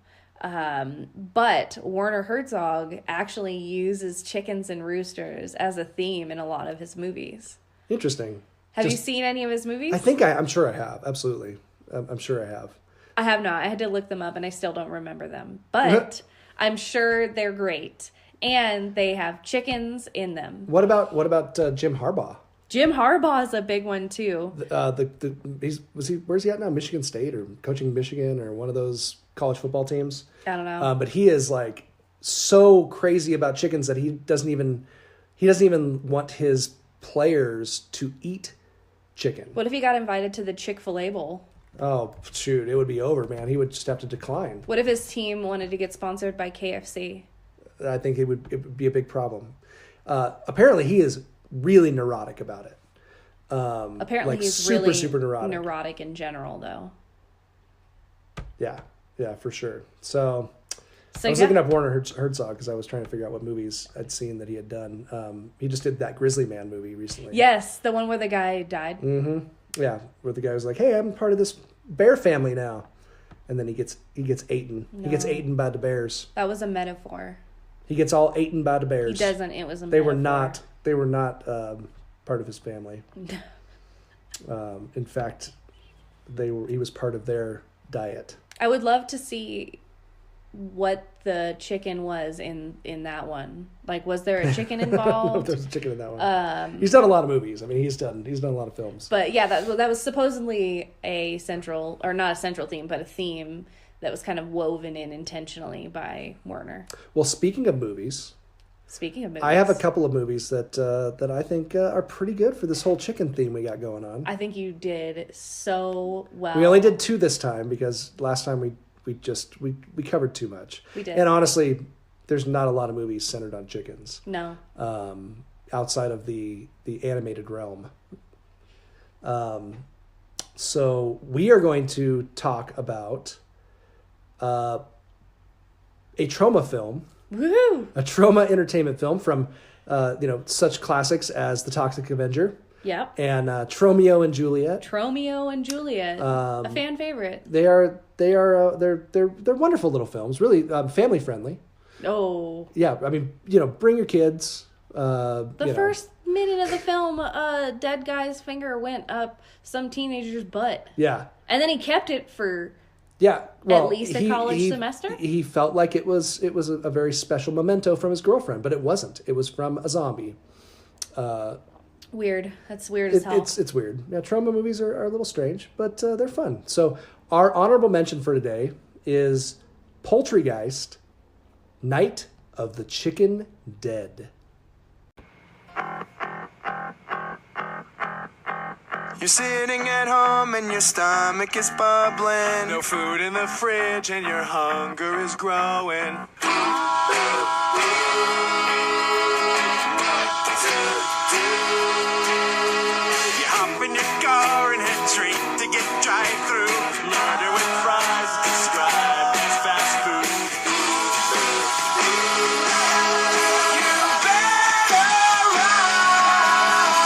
But Werner Herzog actually uses chickens and roosters as a theme in a lot of his movies. Interesting. Have you seen any of his movies? I think I'm sure I have. Absolutely. I'm sure I have. I have not. I had to look them up and I still don't remember them. But I'm sure they're great. And they have chickens in them. What about Jim Harbaugh? Jim Harbaugh is a big one too. Where's he at now? Michigan State or coaching Michigan or one of those college football teams? I don't know. But he is like so crazy about chickens that he doesn't even want his players to eat chicken. What if he got invited to the Chick-fil-A Bowl? Oh, shoot. It would be over, man. He would just have to decline. What if his team wanted to get sponsored by KFC? I think it would be a big problem. Apparently, he is really neurotic about it. Apparently, like he's super neurotic. Neurotic in general, though. Yeah, for sure. So I was looking up Werner Herzog because I was trying to figure out what movies I'd seen that he had done. He just did that Grizzly Man movie recently. Yes, the one where the guy died. Mm-hmm. Yeah, where the guy was like, "Hey, I'm part of this bear family now," and then he gets eaten. No. He gets eaten by the bears. That was a metaphor. He gets all eaten by the bears. He doesn't. It was a metaphor. They were not part of his family. In fact, he was part of their diet. I would love to see what the chicken was in that one. Like, was there a chicken involved? I don't know if there's a chicken in that one. He's done a lot of movies. I mean, he's done a lot of films. But yeah, that was supposedly a central, or not a central theme, but a theme that was kind of woven in intentionally by Werner. Well, speaking of movies, I have a couple of movies that I think are pretty good for this whole chicken theme we got going on. I think you did so well. We only did 2 this time because last time we covered too much. We did. And honestly, there's not a lot of movies centered on chickens. No. Outside of the animated realm. So we are going to talk about a Troma film. Woohoo! A Troma entertainment film from such classics as The Toxic Avenger. Yep. And Tromeo and Juliet. A fan favorite. They're wonderful little films, really family friendly. Oh. Yeah, I mean, bring your kids. The first minute of the film, a dead guy's finger went up some teenager's butt. Yeah. And then he kept it for at least a college semester? He felt like it was a very special memento from his girlfriend, but it wasn't. It was from a zombie. Weird. That's weird as hell. It's weird. Yeah, Troma movies are a little strange, but they're fun. So our honorable mention for today is Poultrygeist, Night of the Chicken Dead. You're sitting at home and your stomach is bubbling. No food in the fridge and your hunger is growing. You hop in your car and head straight to get drive-through. Murder with fries described as fast food. You better run,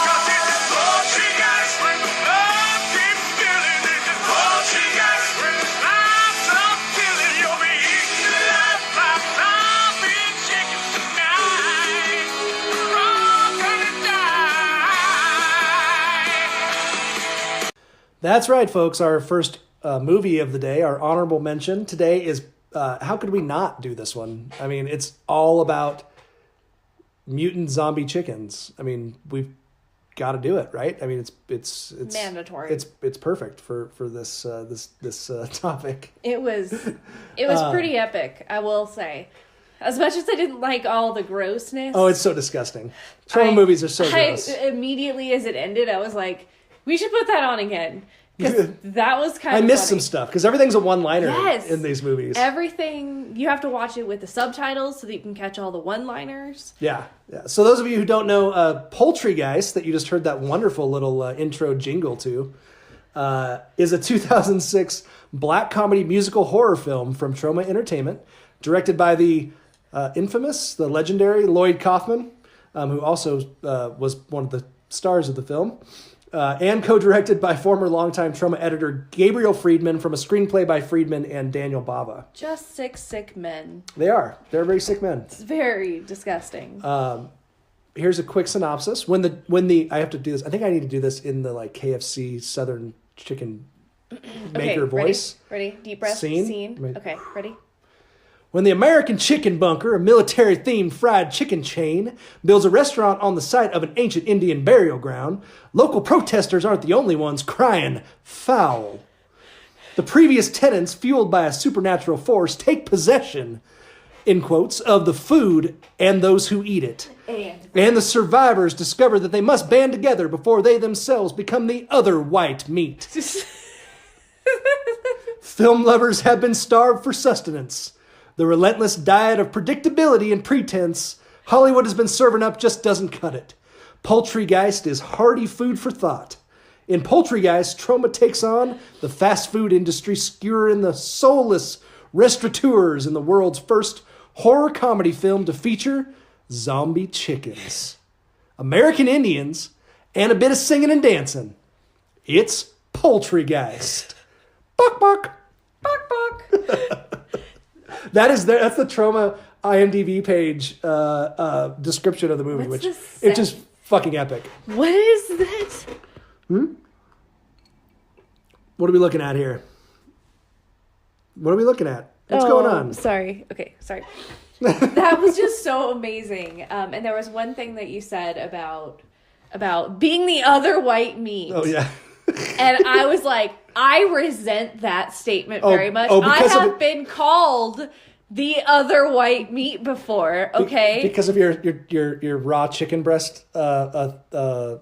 'cause it's a Poultrygeist. Love keeps killing, it's a Poultrygeist. Lots of killing, you'll be eaten alive by zombie chicken tonight. We're all gonna die. That's right, folks. Our first movie of the day, our honorable mention today is, how could we not do this one? I mean, it's all about mutant zombie chickens. I mean, we've got to do it, right? I mean, it's mandatory. It's perfect for this topic. It was pretty epic, I will say. As much as I didn't like all the grossness. Oh, it's so disgusting. Trauma movies are so gross. Immediately as it ended, I was like, we should put that on again. Because that was kind of I missed funny. some stuff, because everything's a one-liner Yes. in these movies. Everything, you have to watch it with the subtitles so that you can catch all the one-liners. Yeah. So those of you who don't know, Poultrygeist, that you just heard that wonderful little intro jingle to, is a 2006 black comedy musical horror film from Troma Entertainment, directed by the infamous, the legendary Lloyd Kaufman, who also was one of the stars of the film. And co-directed by former longtime Troma editor Gabriel Friedman from a screenplay by Friedman and Daniel Bava. Just sick men. They are. They're very sick men. It's very disgusting. Here's a quick synopsis. When the I have to do this. I think I need to do this in the like KFC Southern Chicken Maker voice. Ready? Deep breath. Scene. Okay, ready? When the American Chicken Bunker, a military-themed fried chicken chain, builds a restaurant on the site of an ancient Indian burial ground, local protesters aren't the only ones crying foul. The previous tenants, fueled by a supernatural force, take possession, in quotes, of the food and those who eat it. And the survivors discover that they must band together before they themselves become the other white meat. Film lovers have been starved for sustenance. The relentless diet of predictability and pretense Hollywood has been serving up just doesn't cut it. Poultrygeist is hearty food for thought. In Poultrygeist, Troma takes on the fast food industry, skewering the soulless restaurateurs in the world's first horror comedy film to feature zombie chickens, American Indians, and a bit of singing and dancing. It's Poultrygeist. Buck, buck. Buck, buck. That's the Troma IMDb page description of the movie, What's which this it's just fucking epic. What is this? What are we looking at here? What are we looking at? What's going on? Sorry. Okay, sorry. That was just so amazing. And there was one thing that you said about being the other white meat. Oh, yeah. And I was like, I resent that statement very much. I have been called the other white meat before, okay? Because of your raw chicken breast calves?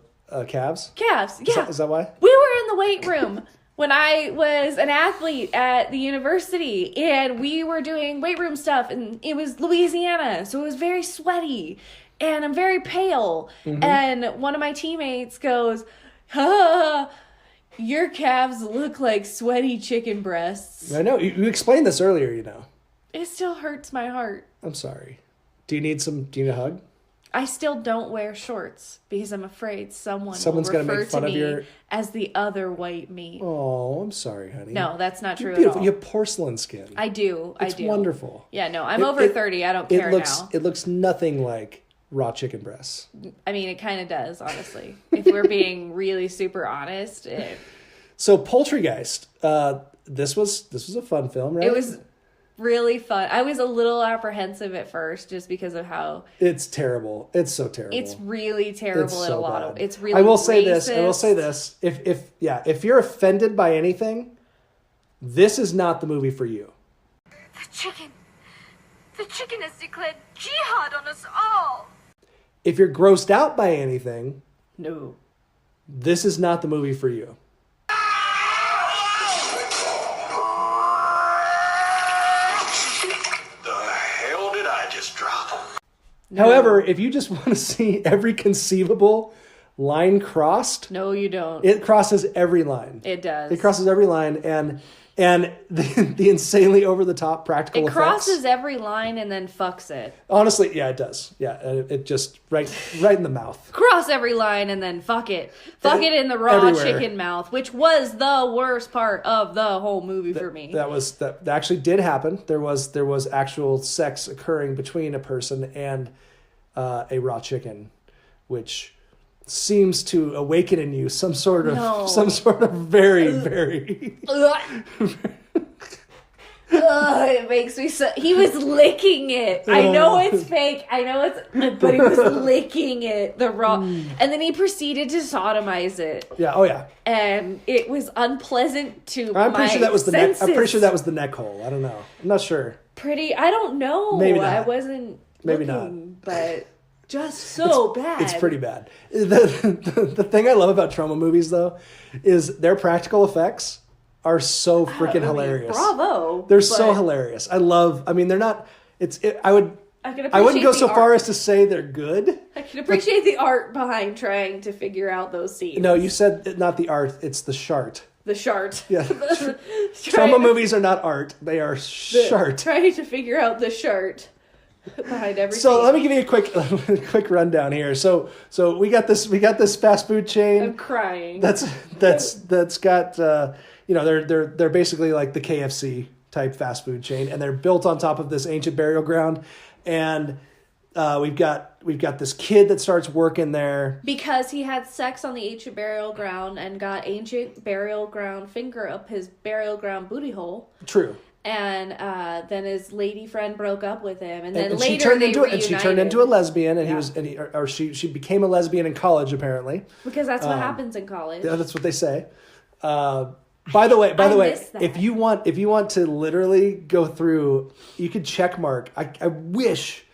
Calves, yeah. Is that why? We were in the weight room when I was an athlete at the university, and we were doing weight room stuff, and it was Louisiana, so it was very sweaty, and I'm very pale. Mm-hmm. And one of my teammates goes, your calves look like sweaty chicken breasts. I know. You explained this earlier, you know. It still hurts my heart. I'm sorry. Do you need a hug? I still don't wear shorts because I'm afraid someone's going to refer make fun to of me as the other white meat. Oh, I'm sorry, honey. No, that's not true beautiful. at all. You have porcelain skin. I do. It's wonderful. Yeah, no, I'm over 30. I don't care now. It looks nothing like raw chicken breasts. I mean, it kind of does, honestly. If we're being really super honest. So Poultrygeist, this was a fun film, right? It was really fun. I was a little apprehensive at first just because of how it's terrible. It's so terrible. It's really terrible it's in so a lot bad. of. It's really. I will racist. say this. If you're offended by anything, this is not the movie for you. The chicken has declared jihad on us all. If you're grossed out by anything, no, this is not the movie for you. No. However, if you just want to see every conceivable line crossed, no, you don't. It crosses every line. It does. It crosses every line, and the insanely over the top practical effects. It crosses every line and then fucks it. Honestly, yeah, it does. Yeah, it just right in the mouth. Cross every line and then fuck it. Fuck it in the raw everywhere. Chicken mouth, which was the worst part of the whole movie for me. That actually did happen. There was actual sex occurring between a person and a raw chicken, which seems to awaken in you some sort of very, very. It makes me so. He was licking it. I know it's fake. I know it's, but he was licking it the raw, and then he proceeded to sodomize it. Yeah. Oh yeah. And it was unpleasant to. I'm pretty sure that was the neck. senses. I'm pretty sure that was the neck hole. I don't know. I'm not sure. I don't know. Maybe not. I wasn't. Maybe looking, but just so bad. It's pretty bad. The thing I love about Troma movies though, is their practical effects are so freaking hilarious. Bravo. They're so hilarious. I mean, they're not. I wouldn't go so far as to say they're good. I can appreciate the art behind trying to figure out those scenes. No, you said not the art. It's the shart. The shart. Yeah. Troma movies are not art. They are shart. Trying to figure out the shart behind everything. So let me give you a quick rundown here. So we got this fast food chain. I'm crying. That's got they're basically like the KFC type fast food chain, and they're built on top of this ancient burial ground, and we've got this kid that starts working there because he had sex on the ancient burial ground and got ancient burial ground finger up his burial ground booty hole. True. And then his lady friend broke up with him, and then and later she turned they into reunited. and she turned into a lesbian, and Yeah. she became a lesbian in college apparently. Because that's what happens in college. Yeah, that's what they say. By the way, if you want to literally go through, you could check mark. I wish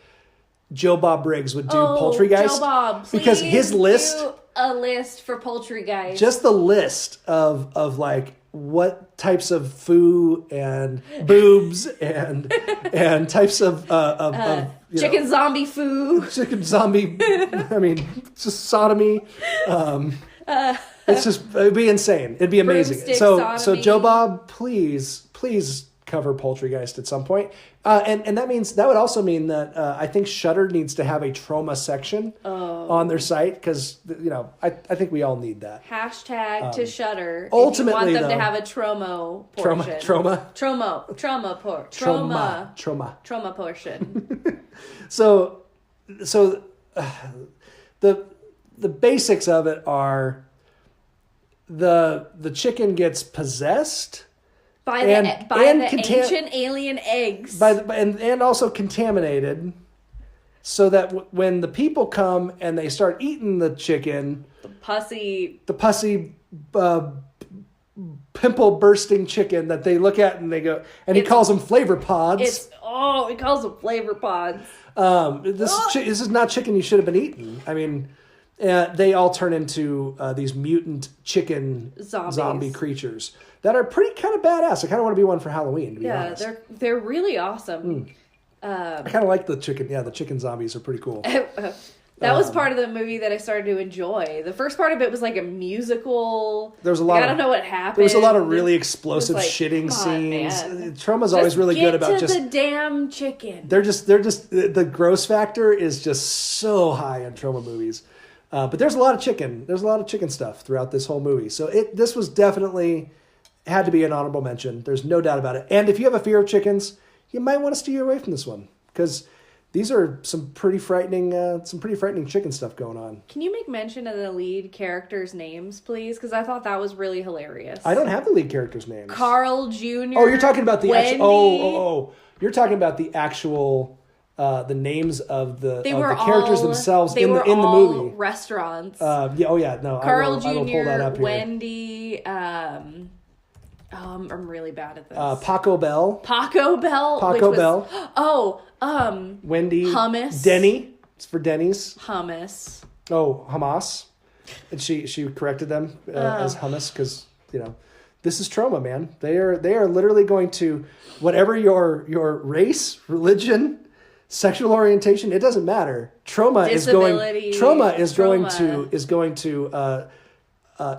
Joe Bob Briggs would do Poultrygeist. Joe Bob, please because his list, do a list for Poultrygeist. just the list of like what types of foo and boobs and types of chicken zombie food. chicken zombie. I mean, just sodomy. It'd be insane. It'd be amazing. Broomstick So sodomy. Joe Bob, please cover Poultrygeist at some point. And that would also mean that I think Shudder needs to have a Troma section on their site because I think we all need that. Hashtag to Shudder. Ultimately, if you want them though, to have a Tromo portion. Troma portion. So the basics of it are the chicken gets possessed by the ancient alien eggs. and also contaminated, so that when the people come and they start eating the chicken, the pussy pimple bursting chicken that they look at and they go, and he calls them flavor pods. He calls them flavor pods. This is not chicken you should have been eating. I mean, they all turn into these mutant chicken zombie creatures that are pretty kind of badass. I kind of want to be one for Halloween, to be honest. They're really awesome. I kind of like the chicken. Yeah, the chicken zombies are pretty cool. That was part of the movie that I started to enjoy. The first part of it was like a musical. There was a lot. I don't know what happened. There was a lot of really explosive like, shitting scenes. Man. Troma's always really good about just the damn chicken. They're just the gross factor is just so high in Troma movies. But there's a lot of chicken. There's a lot of chicken stuff throughout this whole movie. So this was definitely had to be an honorable mention. There's no doubt about it. And if you have a fear of chickens, you might want to steer away from this one because these are some pretty frightening chicken stuff going on. Can you make mention of the lead characters' names, please? Because I thought that was really hilarious. I don't have the lead characters' names. Carl Jr. Oh, you're talking about the Wendy. actual. You're talking about the actual. The names of the characters themselves in the movie. Restaurants. No. Carl Jr. I will pull that up here. Wendy. I'm really bad at this. Paco Bell. Wendy. Hummus. Denny. It's for Denny's. Hummus. Oh, Hamas. And she corrected them as hummus because this is Troma, man. They are literally going to whatever your race, religion, sexual orientation, it doesn't matter. Troma is going to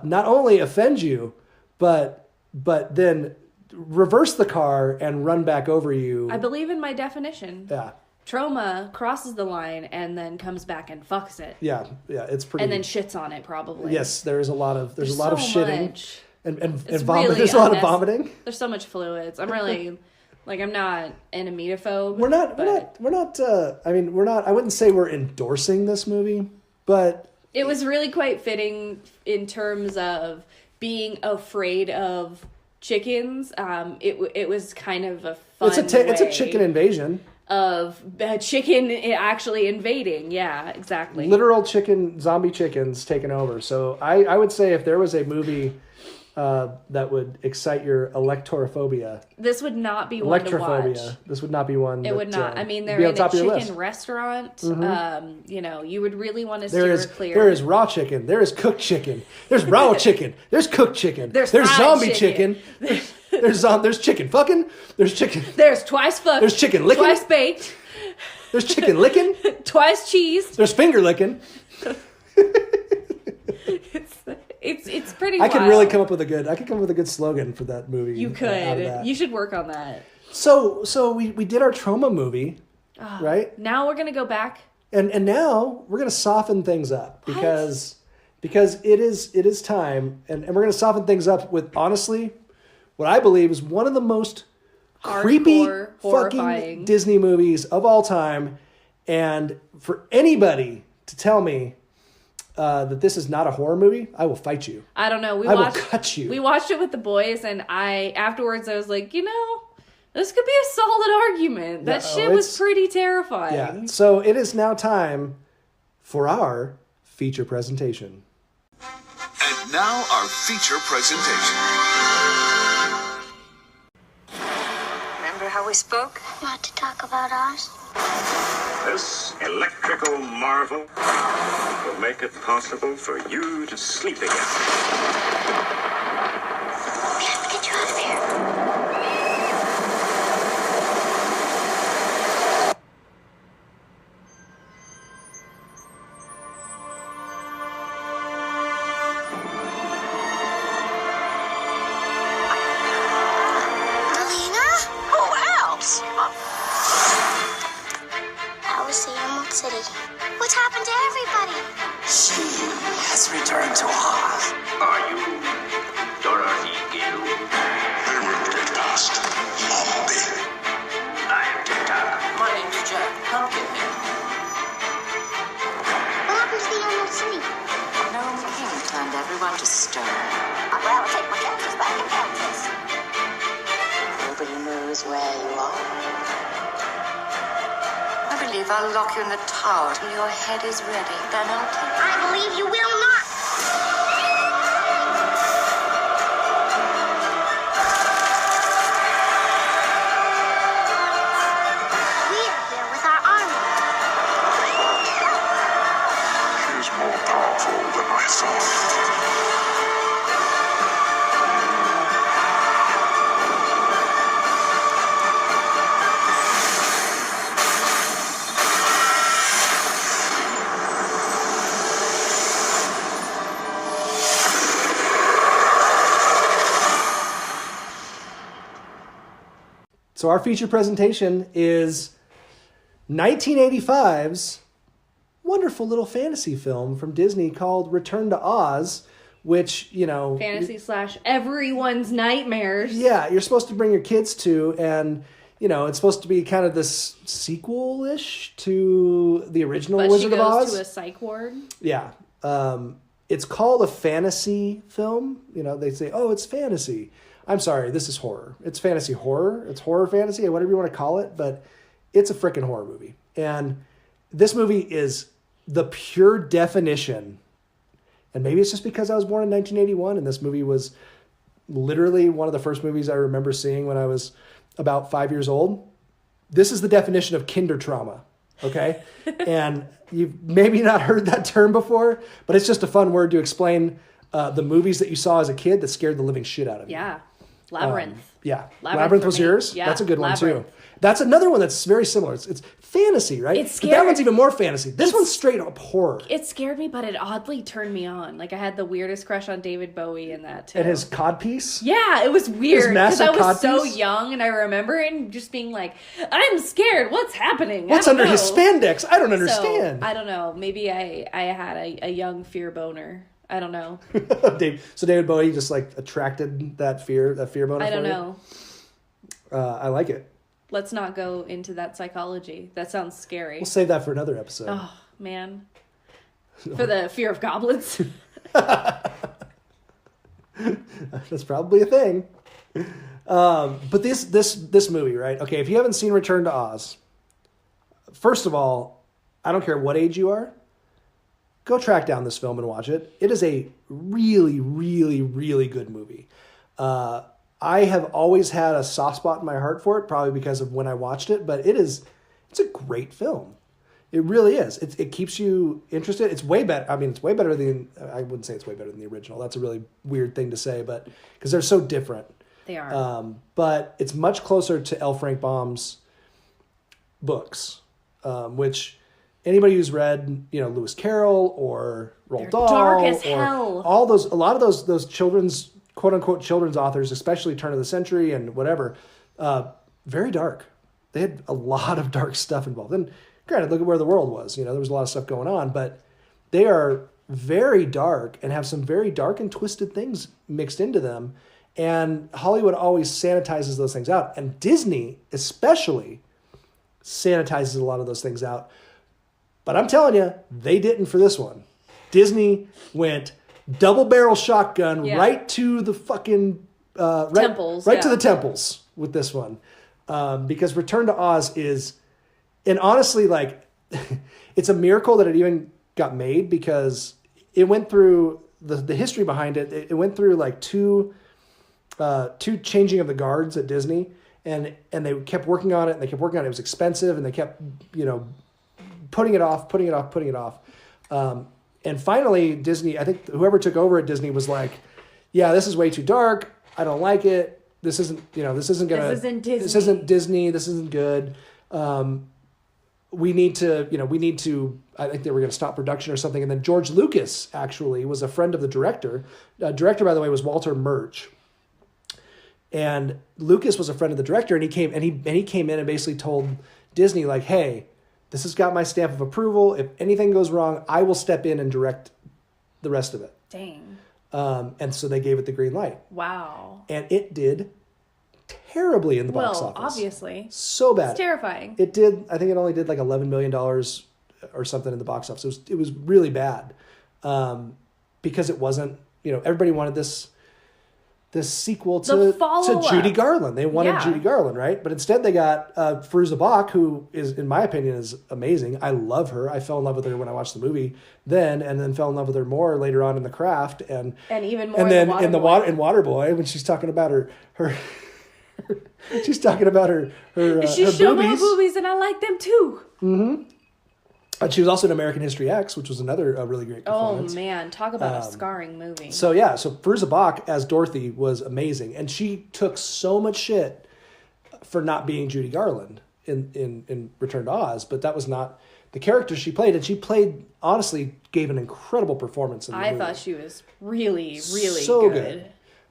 not only offend you, but then reverse the car and run back over you. I believe in my definition. Yeah. Troma crosses the line and then comes back and fucks it. Yeah, it's pretty. And then shits on it probably. Yes, there's a lot of shitting and vomit. Really there's a lot of vomiting. There's so much fluids. I'm really I'm not an emetophobe. We're not. I wouldn't say we're endorsing this movie, but It was really quite fitting in terms of being afraid of chickens. It was kind of a fun It's a chicken invasion. Of a chicken actually invading. Yeah, exactly. Literal zombie chickens taking over. So I would say if there was a movie that would excite your alektorophobia. This would not be one to watch. This would not be one. It would not. I mean, they're in a chicken restaurant. Mm-hmm. You would really want to steer clear. There is raw chicken. There is cooked chicken. There's raw chicken. There's cooked chicken. There's zombie chicken. There's chicken fucking. There's chicken. There's twice fucked. There's chicken licking. Twice baked. There's chicken licking. Twice cheesed. There's finger licking. It's pretty. I could really come up with a good slogan for that movie. You could. You should work on that. So we did our Troma movie, right? Now we're gonna go back, and now we're gonna soften things up because it is time, and we're gonna soften things up with honestly, what I believe is one of the most creepy, fucking Disney movies of all time, and for anybody to tell me that this is not a horror movie, I will fight you. I don't know. I will cut you. We watched it with the boys, and afterwards I was like, this could be a solid argument. That shit was pretty terrifying. Yeah. So it is now time for our feature presentation. And now our feature presentation. Remember how we spoke? Not to talk about us. This electrical marvel will make it possible for you to sleep again. We have to get you out of here. Delina? Who else? How was the Emerald City? What happened to everybody? She has returned to Oz. Are you Dorothy Gale? They will get past Mombi. I'm Tita. My name's Jack Pumpkinhead. What happened to the Emerald City? Gnome King turned everyone to stone. Well, I'll take my chances back in Kansas. Nobody knows where you are. I believe I'll lock you in the tower till your head is ready. Then I'll take you. I believe you will not. We are here with our army. She's more powerful than I thought. So our feature presentation is 1985's wonderful little fantasy film from Disney called Return to Oz, which, Fantasy / everyone's nightmares. Yeah, you're supposed to bring your kids to, and, it's supposed to be kind of this sequel-ish to the original Wizard of Oz. But she goes to a psych ward. Yeah. It's called a fantasy film. They say, oh, it's fantasy. I'm sorry, this is horror. It's fantasy horror. It's horror fantasy, whatever you want to call it, but it's a freaking horror movie. And this movie is the pure definition. And maybe it's just because I was born in 1981 and this movie was literally one of the first movies I remember seeing when I was about 5 years old. This is the definition of kinder trauma, okay? And you've maybe not heard that term before, but it's just a fun word to explain the movies that you saw as a kid that scared the living shit out of you. Yeah. Labyrinth. Yeah. Labyrinth was yours? Yeah. That's a good Labyrinth. one, too. That's another one that's very similar. It's fantasy, right? It's But that scary. one's even more fantasy. This one's straight up horror. It scared me, but it oddly turned me on. Like, I had the weirdest crush on David Bowie in that, too. And his codpiece? Yeah, it was weird. Because massive I was so codpiece? young, and I remember it and just being like, I'm scared. What's happening? What's I don't under his know. spandex? I don't understand. So, I don't know. Maybe I had a young fear boner. I don't know. So David Bowie just like attracted that fear boner. I don't for you? know. I like it. Let's not go into that psychology. That sounds scary. We'll save that for another episode. Oh, man. For the fear of goblins. That's probably a thing. But this movie, right? Okay, if you haven't seen Return to Oz, first of all, I don't care what age you are, go track down this film and watch it. It is a really, really, really good movie. I have always had a soft spot in my heart for it, probably because of when I watched it, but it's a great film. It really is. It keeps you interested. It's way better. I mean, it's way better than, I wouldn't say it's way better than the original. That's a really weird thing to say, but because they're so different. They are. But it's much closer to L. Frank Baum's books, which anybody who's read, Lewis Carroll or Roald Dahl, dark as hell. A lot of those children's, quote unquote, children's authors, especially turn of the century and whatever, very dark. They had a lot of dark stuff involved. And granted, look at where the world was. There was a lot of stuff going on, but they are very dark and have some very dark and twisted things mixed into them. And Hollywood always sanitizes those things out. And Disney especially sanitizes a lot of those things out. But I'm telling you, they didn't for this one. Disney went double barrel shotgun right to the fucking temples, to the temples with this one. Because Return to Oz is, and honestly, like, it's a miracle that it even got made, because it went through the history behind it. It went through like two changing of the guards at Disney, and they kept working on it, and they kept working on it. It was expensive, and they kept, putting it off. And finally, Disney, I think whoever took over at Disney was like, yeah, this is way too dark. I don't like it. This isn't Disney. This isn't good. We need to, I think they were going to stop production or something. And then George Lucas actually was a friend of the director. Director, by the way, was Walter Murch. And Lucas was a friend of the director, and he came in and basically told Disney, like, hey, this has got my stamp of approval. If anything goes wrong, I will step in and direct the rest of it. Dang. And so they gave it the green light. Wow. And it did terribly in the box office. Well, obviously. So bad. It's terrifying. It did, I think it only did like $11 million or something in the box office. It was really bad. Because it wasn't, everybody wanted this sequel to Judy Garland. They wanted Judy Garland, right? But instead they got Fairuza Balk, who is, in my opinion, is amazing. I love her. I fell in love with her when I watched the movie then, and then fell in love with her more later on in The Craft, and even more in Waterboy, when she's talking about her she's talking about her she her showed me boobies. boobies, and I like them too. Mm-hmm. She was also in American History X, which was another really great performance. Oh man, talk about a scarring movie. So Fairuza Balk as Dorothy was amazing, and she took so much shit for not being Judy Garland in Return to Oz, but that was not the character she played, and she played, honestly, gave an incredible performance in the movie. I thought she was really, really so good.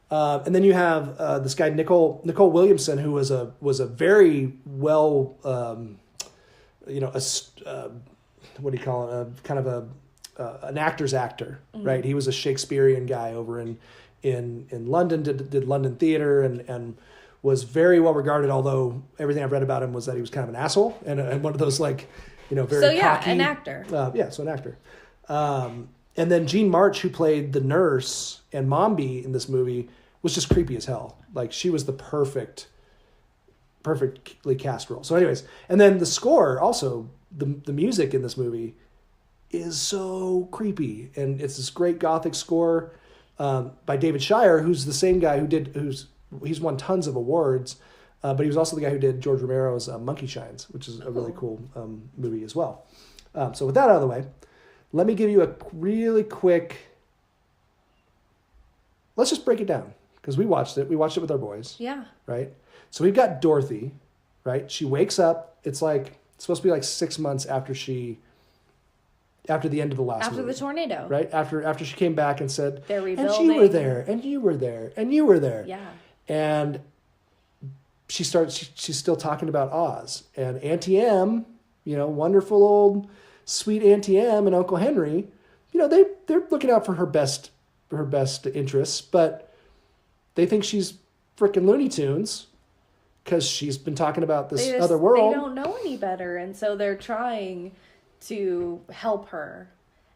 And then you have this guy Nicole Williamson, who was a very well, what do you call it? Kind of an actor's actor, mm-hmm. right? He was a Shakespearean guy over in London, did London theater, and was very well regarded. Although everything I've read about him was that he was kind of an asshole and one of those very cocky. An actor. So an actor. And then Jean March, who played the nurse and Mombi in this movie, was just creepy as hell. Like, she was the perfectly cast role. So anyways, and then the score also. The music in this movie is so creepy, and it's this great gothic score by David Shire, who's the same guy he's won tons of awards, but he was also the guy who did George Romero's Monkey Shines, which is a really cool movie as well. So with that out of the way, let me give you a really quick. Let's just break it down, because we watched it. We watched it with our boys. Yeah. Right. So we've got Dorothy. Right. She wakes up. It's supposed to be like 6 months after the end of the last movie. After the tornado. Right? After she came back and said, they're rebuilding. And you were there, and you were there, and you were there. Yeah. And she's still talking about Oz. And Auntie Em, wonderful old sweet Auntie Em and Uncle Henry, they're looking out for her best interests, but they think she's frickin' Looney Tunes. Because she's been talking about this other world. They don't know any better, and so they're trying to help her.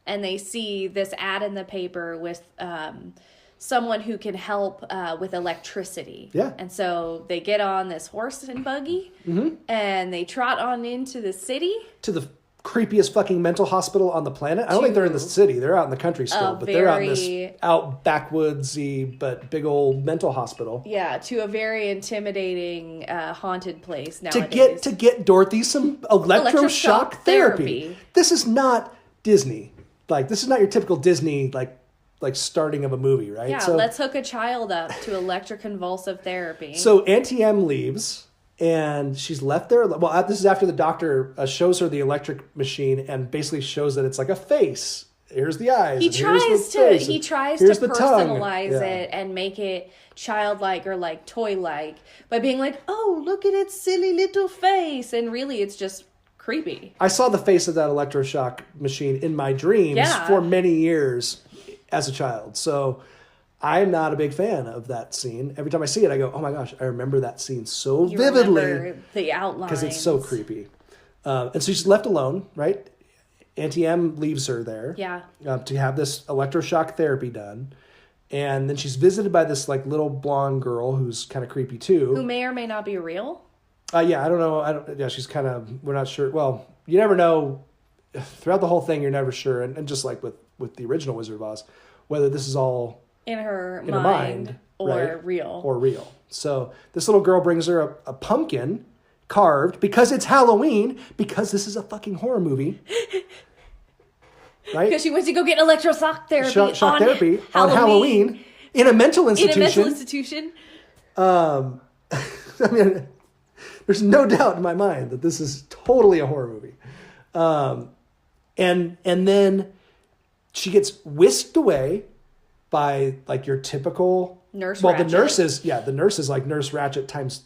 and they see this ad in the paper with someone who can help with electricity. Yeah. And so they get on this horse and buggy, and they trot on into the city. To the creepiest fucking mental hospital on the planet. I don't think they're in the city. They're out in the country still, but they're out in this out backwoodsy but big old mental hospital. Yeah, to a very intimidating haunted place nowadays. To get Dorothy some electroshock therapy. This is not Disney. Like, this is not your typical Disney like starting of a movie, right? Yeah, so, let's hook a child up to electroconvulsive therapy. So Auntie M leaves, and she's left there. Well, this is after the doctor shows her the electric machine and basically shows that it's like a face. Here's the eyes. He tries to personalize it and make it childlike or like toy-like by being like, oh, look at its silly little face. And really, it's just creepy. I saw the face of that electroshock machine in my dreams for many years as a child. So I'm not a big fan of that scene. Every time I see it, I go, oh my gosh, I remember that scene so vividly. Remember the outlines. Because it's so creepy. And so she's left alone, right? Auntie M leaves her there. Yeah. To have this electroshock therapy done. And then she's visited by this like little blonde girl who's kind of creepy too. Who may or may not be real. Yeah, I don't know. She's kind of, we're not sure. Well, you never know. Throughout the whole thing, you're never sure. And just like with the original Wizard of Oz, whether this is all in her mind or right? real. Or real. So this little girl brings her a pumpkin carved because it's Halloween, because this is a fucking horror movie. Right? Because she went to go get electroshock therapy, shock therapy on Halloween in a mental institution. I mean, there's no doubt in my mind that this is totally a horror movie. And then she gets whisked away by like your typical Nurse Ratchet. Ratchet. The nurse is like Nurse Ratchet times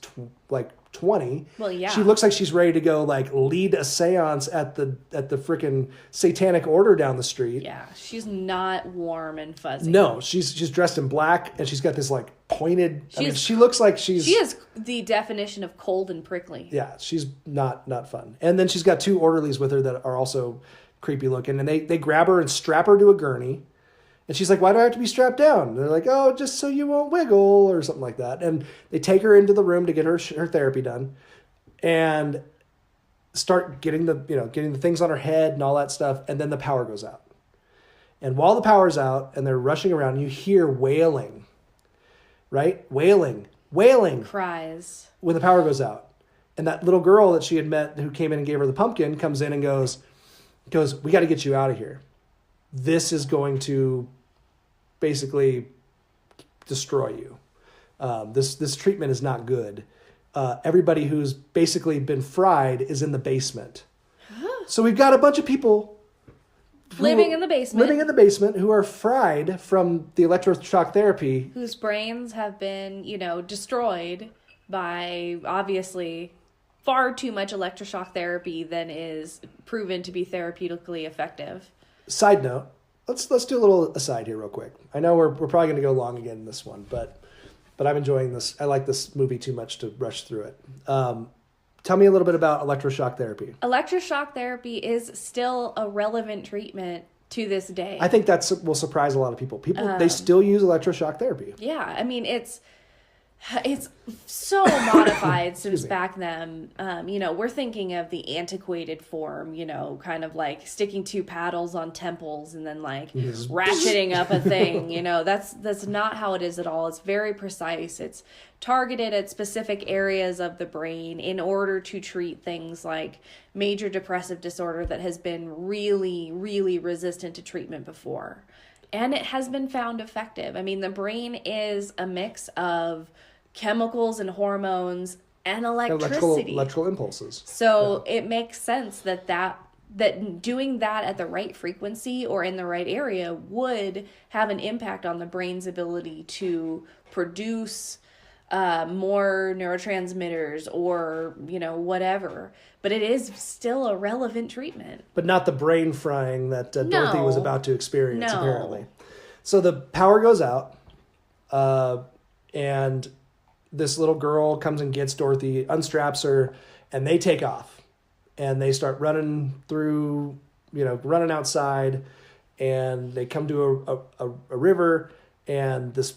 20. Well, yeah. She looks like she's ready to go like lead a seance at the frickin' satanic order down the street. Yeah, she's not warm and fuzzy. No, she's dressed in black and she's got this like pointed. She looks like she is the definition of cold and prickly. Yeah, she's not fun. And then she's got two orderlies with her that are also creepy looking, and they grab her and strap her to a gurney. And she's like, why do I have to be strapped down? And they're like, oh, just so you won't wiggle or something like that. And they take her into the room to get her therapy done and start getting the things on her head and all that stuff. And then the power goes out. And while the power's out and they're rushing around, you hear wailing, right? Wailing. Cries. When the power goes out. And that little girl that she had met who came in and gave her the pumpkin comes in and goes, we got to get you out of here. This is going to basically destroy you. This treatment is not good. Everybody who's basically been fried is in the basement. So we've got a bunch of people living in the basement who are fried from the electroshock therapy. Whose brains have been, destroyed by obviously far too much electroshock therapy than is proven to be therapeutically effective. Side note, let's do a little aside here real quick. I know we're probably going to go long again in this one, but I'm enjoying this. I like this movie too much to rush through it. Tell me a little bit about electroshock therapy. Electroshock therapy is still a relevant treatment to this day. I think that will surprise a lot of people. They still use electroshock therapy. Yeah, I mean, it's so modified since back then. We're thinking of the antiquated form, kind of like sticking two paddles on temples and then like ratcheting up a thing. That's not how it is at all. It's very precise. It's targeted at specific areas of the brain in order to treat things like major depressive disorder that has been really, really resistant to treatment before. And it has been found effective. I mean, the brain is a mix of chemicals and hormones and electricity. Electrical impulses. So it makes sense that doing that at the right frequency or in the right area would have an impact on the brain's ability to produce more neurotransmitters or, whatever. But it is still a relevant treatment. But not the brain frying that Dorothy was about to experience, apparently. So the power goes out, and this little girl comes and gets Dorothy, unstraps her, and they take off. And they start running through, running outside. and they come to a river, and this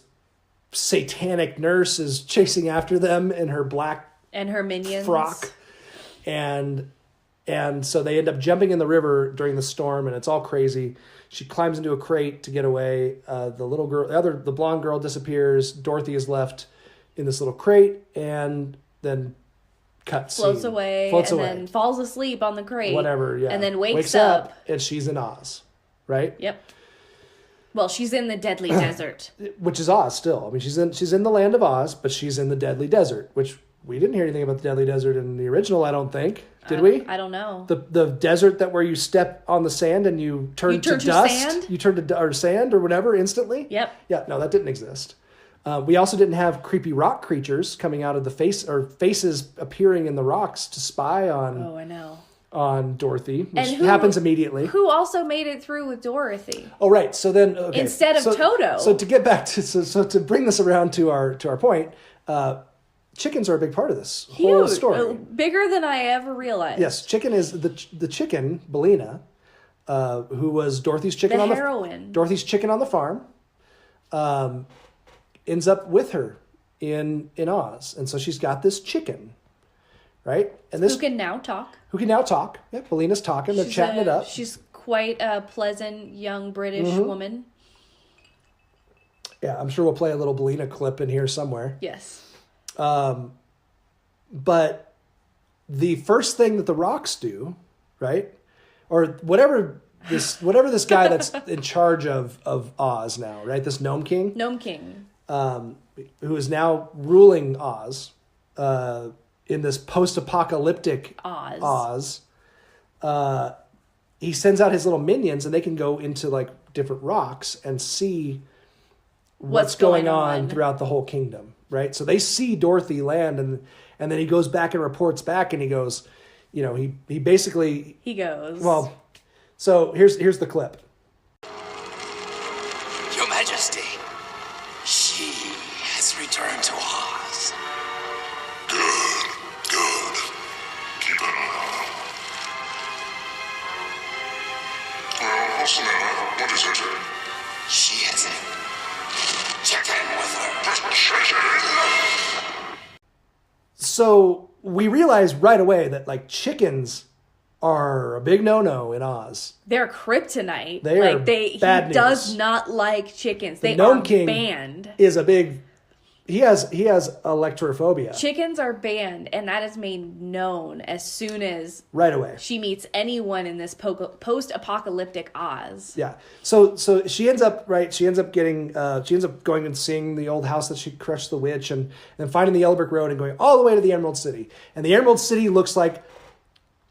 satanic nurse is chasing after them in her black and her minions frock, and so they end up jumping in the river during the storm, and it's all crazy. She climbs into a crate to get away. The little girl, the blonde girl, disappears. Dorothy is left in this little crate, and then floats away, then falls asleep on the crate. Whatever, yeah. And then wakes up, and she's in Oz, right? Yep. Well, she's in the deadly desert, which is Oz still. I mean, she's in the land of Oz, but she's in the deadly desert, which we didn't hear anything about the deadly desert in the original. I don't think. Did we? I don't know. The desert that where you step on the sand and you turn to dust. Sand? You turn to sand or whatever instantly. Yep. Yeah. No, that didn't exist. We also didn't have creepy rock creatures coming out of the faces appearing in the rocks to spy on. Oh, I know. On Dorothy, which happens immediately. Who also made it through with Dorothy? Oh, right. So then, instead of Toto. So to get back to so to bring this around to our point, chickens are a big part of this whole story. Bigger than I ever realized. Yes, chicken is the chicken, Belina, who was Dorothy's chicken the heroine. Dorothy's chicken on the farm, ends up with her in Oz, and so she's got this chicken, right? And this who can now talk. Yeah, Belina's talking. They're chatting it up. She's quite a pleasant young British woman. Yeah, I'm sure we'll play a little Belina clip in here somewhere. Yes. But the first thing that the rocks do, right? Or whatever this guy that's in charge of Oz now, right? This Gnome King. Who is now ruling Oz, in this post-apocalyptic Oz. He sends out his little minions, and they can go into like different rocks and see what's going on throughout the whole kingdom, right? So they see Dorothy land, and then he goes back and reports back, and he goes, he basically goes. Well, so here's the clip. Your Majesty, she has returned to Oz. Good. Keep an eye on him. What's the matter? What is it? She has a chicken with her. Chicken? So we realize right away that like chickens are a big no-no in Oz. They're kryptonite. He does not like chickens. They Gnome are King banned. Is a big. He has Alektorophobia. Chickens are banned, and that is made known as soon as right away she meets anyone in this post-apocalyptic Oz. Yeah. So she ends up getting she ends up going and seeing the old house that she crushed the witch, and then finding the Yellow Brick Road and going all the way to the Emerald City. And the Emerald City looks like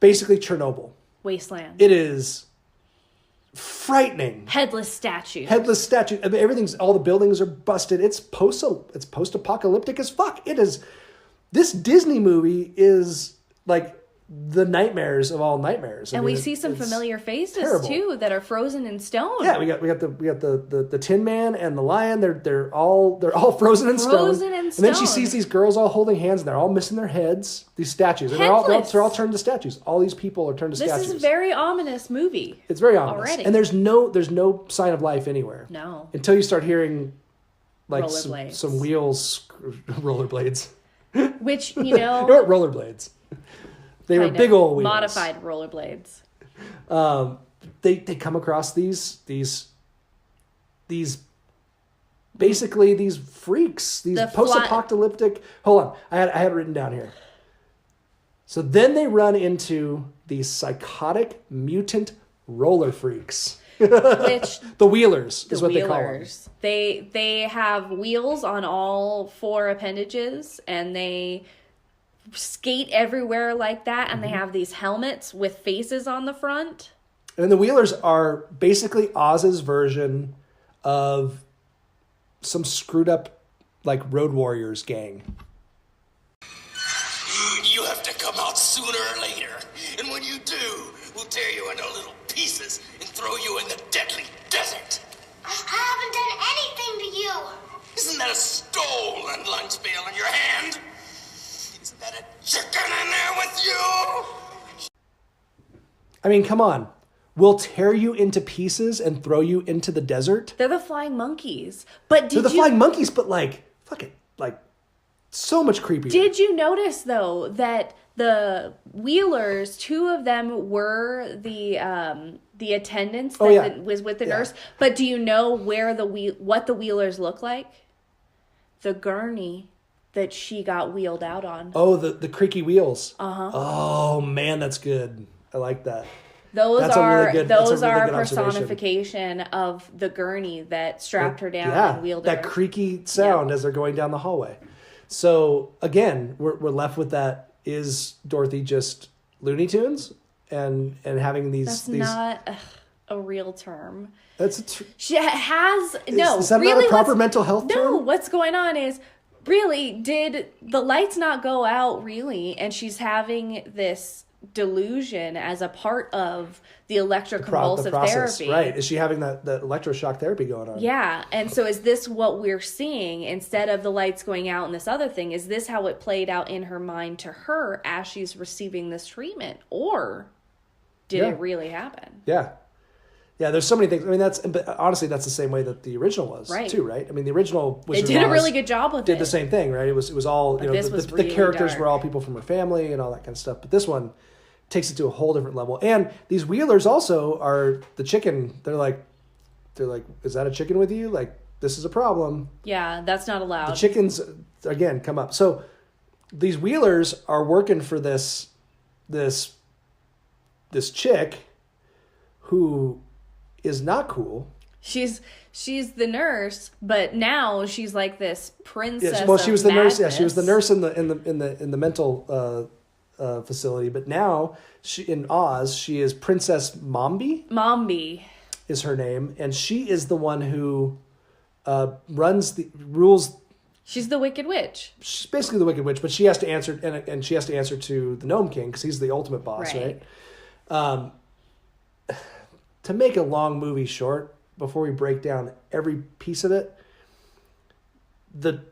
basically Chernobyl. Wasteland. It is frightening. Headless statue. I mean, all the buildings are busted. It's post-apocalyptic as fuck. It is. This Disney movie is like the nightmares of all nightmares. And we see some familiar faces too that are frozen in stone. Yeah, we got the Tin Man and the Lion. They're all frozen in stone. And then she sees these girls all holding hands, and they're all missing their heads. These statues, and they're all turned to statues. All these people are turned to statues. This is a very ominous movie. It's very ominous already. And there's no sign of life anywhere. No. Until you start hearing like rollerblades. some wheels, rollerblades. Which they weren't rollerblades. They were big old wheels. Modified rollerblades. They come across these basically these freaks, these post-apocalyptic. Hold on, I had it written down here. So then they run into these psychotic mutant roller freaks. Which the wheelers is what they call them. They have wheels on all four appendages, and they skate everywhere like that, and they have these helmets with faces on the front. And the wheelers are basically Oz's version of some screwed up like Road Warriors gang. You have to come out sooner or later, and when you do, we'll tear you into little pieces and throw you in the deadly desert. I haven't done anything to you. Isn't that a stolen lunch pail in your hand? Isn't that a chicken in there with you? I mean, come on. will tear you into pieces and throw you into the desert. They're the flying monkeys. But They're the flying monkeys, but like, fucking, like, so much creepier. Did you notice, though, that the Wheelers, 2 of them were the attendants that was with the nurse? But do you know what the Wheelers look like? The gurney that she got wheeled out on. Oh, the creaky wheels. Uh-huh. Oh, man, that's good. I like that. Those that's are a really good personification of the gurney that strapped her down and wheeled her. That creaky sound as they're going down the hallway. So again, we're left with that. Is Dorothy just Looney Tunes and having these? That's not a real term. That's she has no. Is that really, not a proper mental health term? No, what's going on is really did the lights not go out really, and she's having this delusion as a part of the electroconvulsive therapy. Right. Is she having that electroshock therapy going on? Yeah. And so is this what we're seeing instead of the lights going out and this other thing? Is this how it played out in her mind to her as she's receiving this treatment? Or did it really happen? Yeah. Yeah, there's so many things. I mean, but honestly, that's the same way that the original was, too, right? I mean, the original was. They did a really good job with it. Did the same thing, right? It was all, the characters were all people from her family and all that kind of stuff. But this one takes it to a whole different level. And these Wheelers also are the chicken. They're like, is that a chicken with you? Like, this is a problem. Yeah, that's not allowed. The chickens, again, come up. So these Wheelers are working for this chick who is not cool. She's the nurse, but now she's like this princess. Yes, well, she was the madness. nurse. Yeah, she was the nurse in the mental facility. But now in Oz, she is Princess Mombi. Mombi is her name, and she is the one who rules. She's the Wicked Witch. She's basically the Wicked Witch, but she has to answer, and she has to answer to the Gnome King because he's the ultimate boss, right? To make a long movie short, before we break down every piece of it, the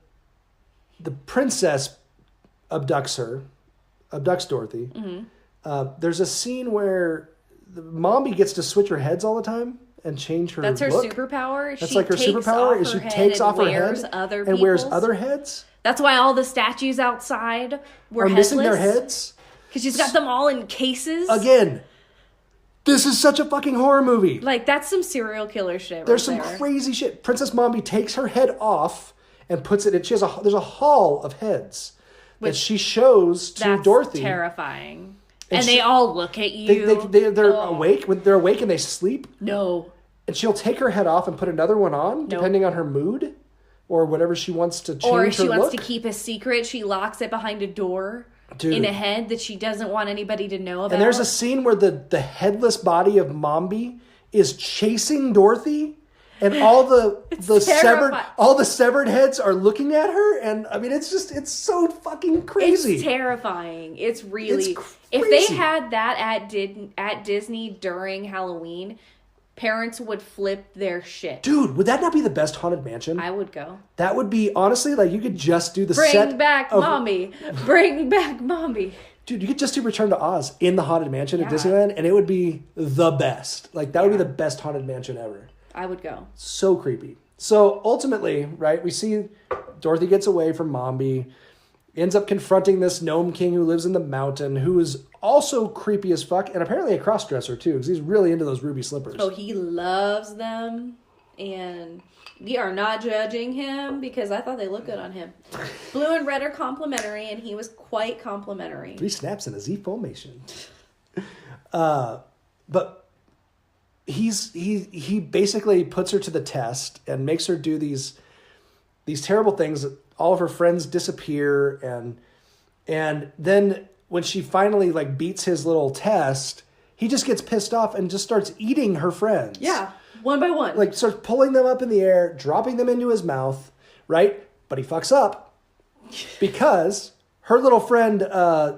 princess abducts Dorothy. Mm-hmm. There's a scene where Mombi gets to switch her heads all the time and change her That's her look. superpower. That's like her superpower is she takes off her head and wears other heads. That's why all the statues outside are headless. Missing their heads. Because she's got them all in cases. Again, this is such a fucking horror movie. Like, that's some serial killer shit. There's some crazy shit. Princess Mombi takes her head off and puts it in. There's a hall of heads that she shows to Dorothy. That's terrifying. And they all look at you. They're awake. When they're awake and they sleep. No. And she'll take her head off and put another one on, depending on her mood or whatever she wants to change her look. Or if she wants to keep a secret, she locks it behind a door. Dude. In a head that she doesn't want anybody to know about. And there's a scene where the headless body of Mombi is chasing Dorothy, and all the severed heads are looking at her, and I mean it's so fucking crazy. It's terrifying. It's really if they had that at Disney during Halloween, parents would flip their shit. Dude, would that not be the best Haunted Mansion? I would go. That would be, honestly, like, you could just do the Bring back Mommy. Bring back Mommy. Dude, you could just do Return to Oz in the Haunted Mansion at Disneyland, and it would be the best. Like, that would be the best Haunted Mansion ever. I would go. So creepy. So, ultimately, right, we see Dorothy gets away from Mombi, ends up confronting this Gnome King who lives in the mountain, who is also creepy as fuck, and apparently a crossdresser too, because he's really into those ruby slippers. Oh, he loves them, and we are not judging him because I thought they looked good on him. Blue and red are complementary, and he was quite complimentary. 3 snaps in a Z formation. But he basically puts her to the test and makes her do these terrible things. All of her friends disappear, and then when she finally beats his little test, he just gets pissed off and just starts eating her friends. Yeah, one by one. Starts pulling them up in the air, dropping them into his mouth, right? But he fucks up because her little friend,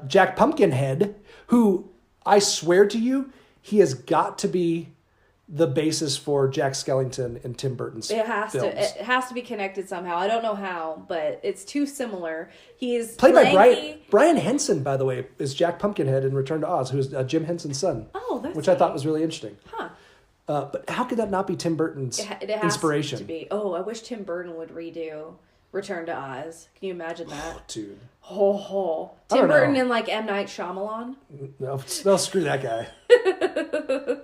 Jack Pumpkinhead, who I swear to you, he has got to be the basis for Jack Skellington and Tim Burton's It has films. to. It has to be connected somehow. I don't know how, but it's too similar. He's Played by lanky. Brian Henson, by the way, is Jack Pumpkinhead in Return to Oz, who's Jim Henson's son. Oh, that's which I thought was really interesting. Huh. But how could that not be Tim Burton's It has inspiration? to be. Oh, I wish Tim Burton would redo Return to Oz. Can you imagine that? Oh, dude. Ho. I Tim don't Burton know. and like M. Night Shyamalan. No, screw that guy.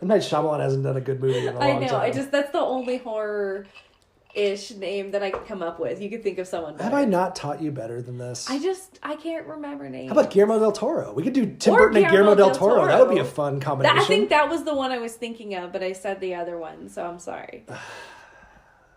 M. Night Shyamalan hasn't done a good movie in a long time. I know. That's the only horror-ish name that I could come up with. You could think of someone better. Have I not taught you better than this? I can't remember names. How about Guillermo del Toro? We could do Tim Burton and Guillermo del Toro. That would be a fun combination. I think that was the one I was thinking of, but I said the other one, so I'm sorry.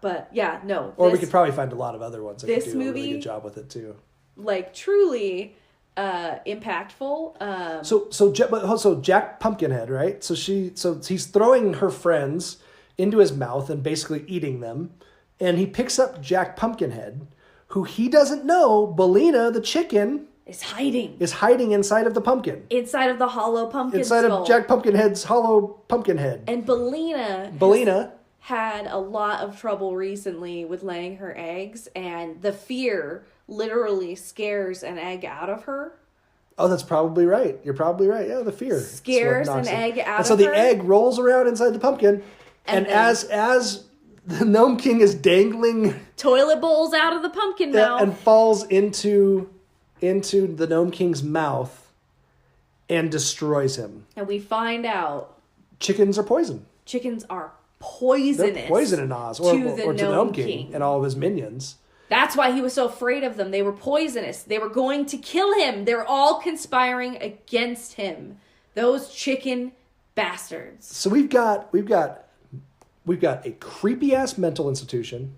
But yeah, no. Or we could probably find a lot of other ones that could do a really movie, good job with it too. Like truly impactful. So Jack Pumpkinhead, right? So he's throwing her friends into his mouth and basically eating them, and he picks up Jack Pumpkinhead, who he doesn't know, Bellina the chicken is hiding inside of the pumpkin, inside of the hollow pumpkin, inside skull. of Jack Pumpkinhead's hollow pumpkin head. And Bellina had a lot of trouble recently with laying her eggs, and the fear literally scares an egg out of her. Oh, that's probably right. You're probably right. Yeah, the fear scares an egg out of her. And so the egg rolls around inside the pumpkin, and as the Gnome King is dangling toilet bowls out of the pumpkin mouth and falls into the Gnome King's mouth and destroys him. And we find out chickens are poison. Chickens are poisonous. They're poison in Oz, or to the Gnome King and all of his minions. That's why he was so afraid of them. They were poisonous. They were going to kill him. They're all conspiring against him. Those chicken bastards. So we've got a creepy ass mental institution.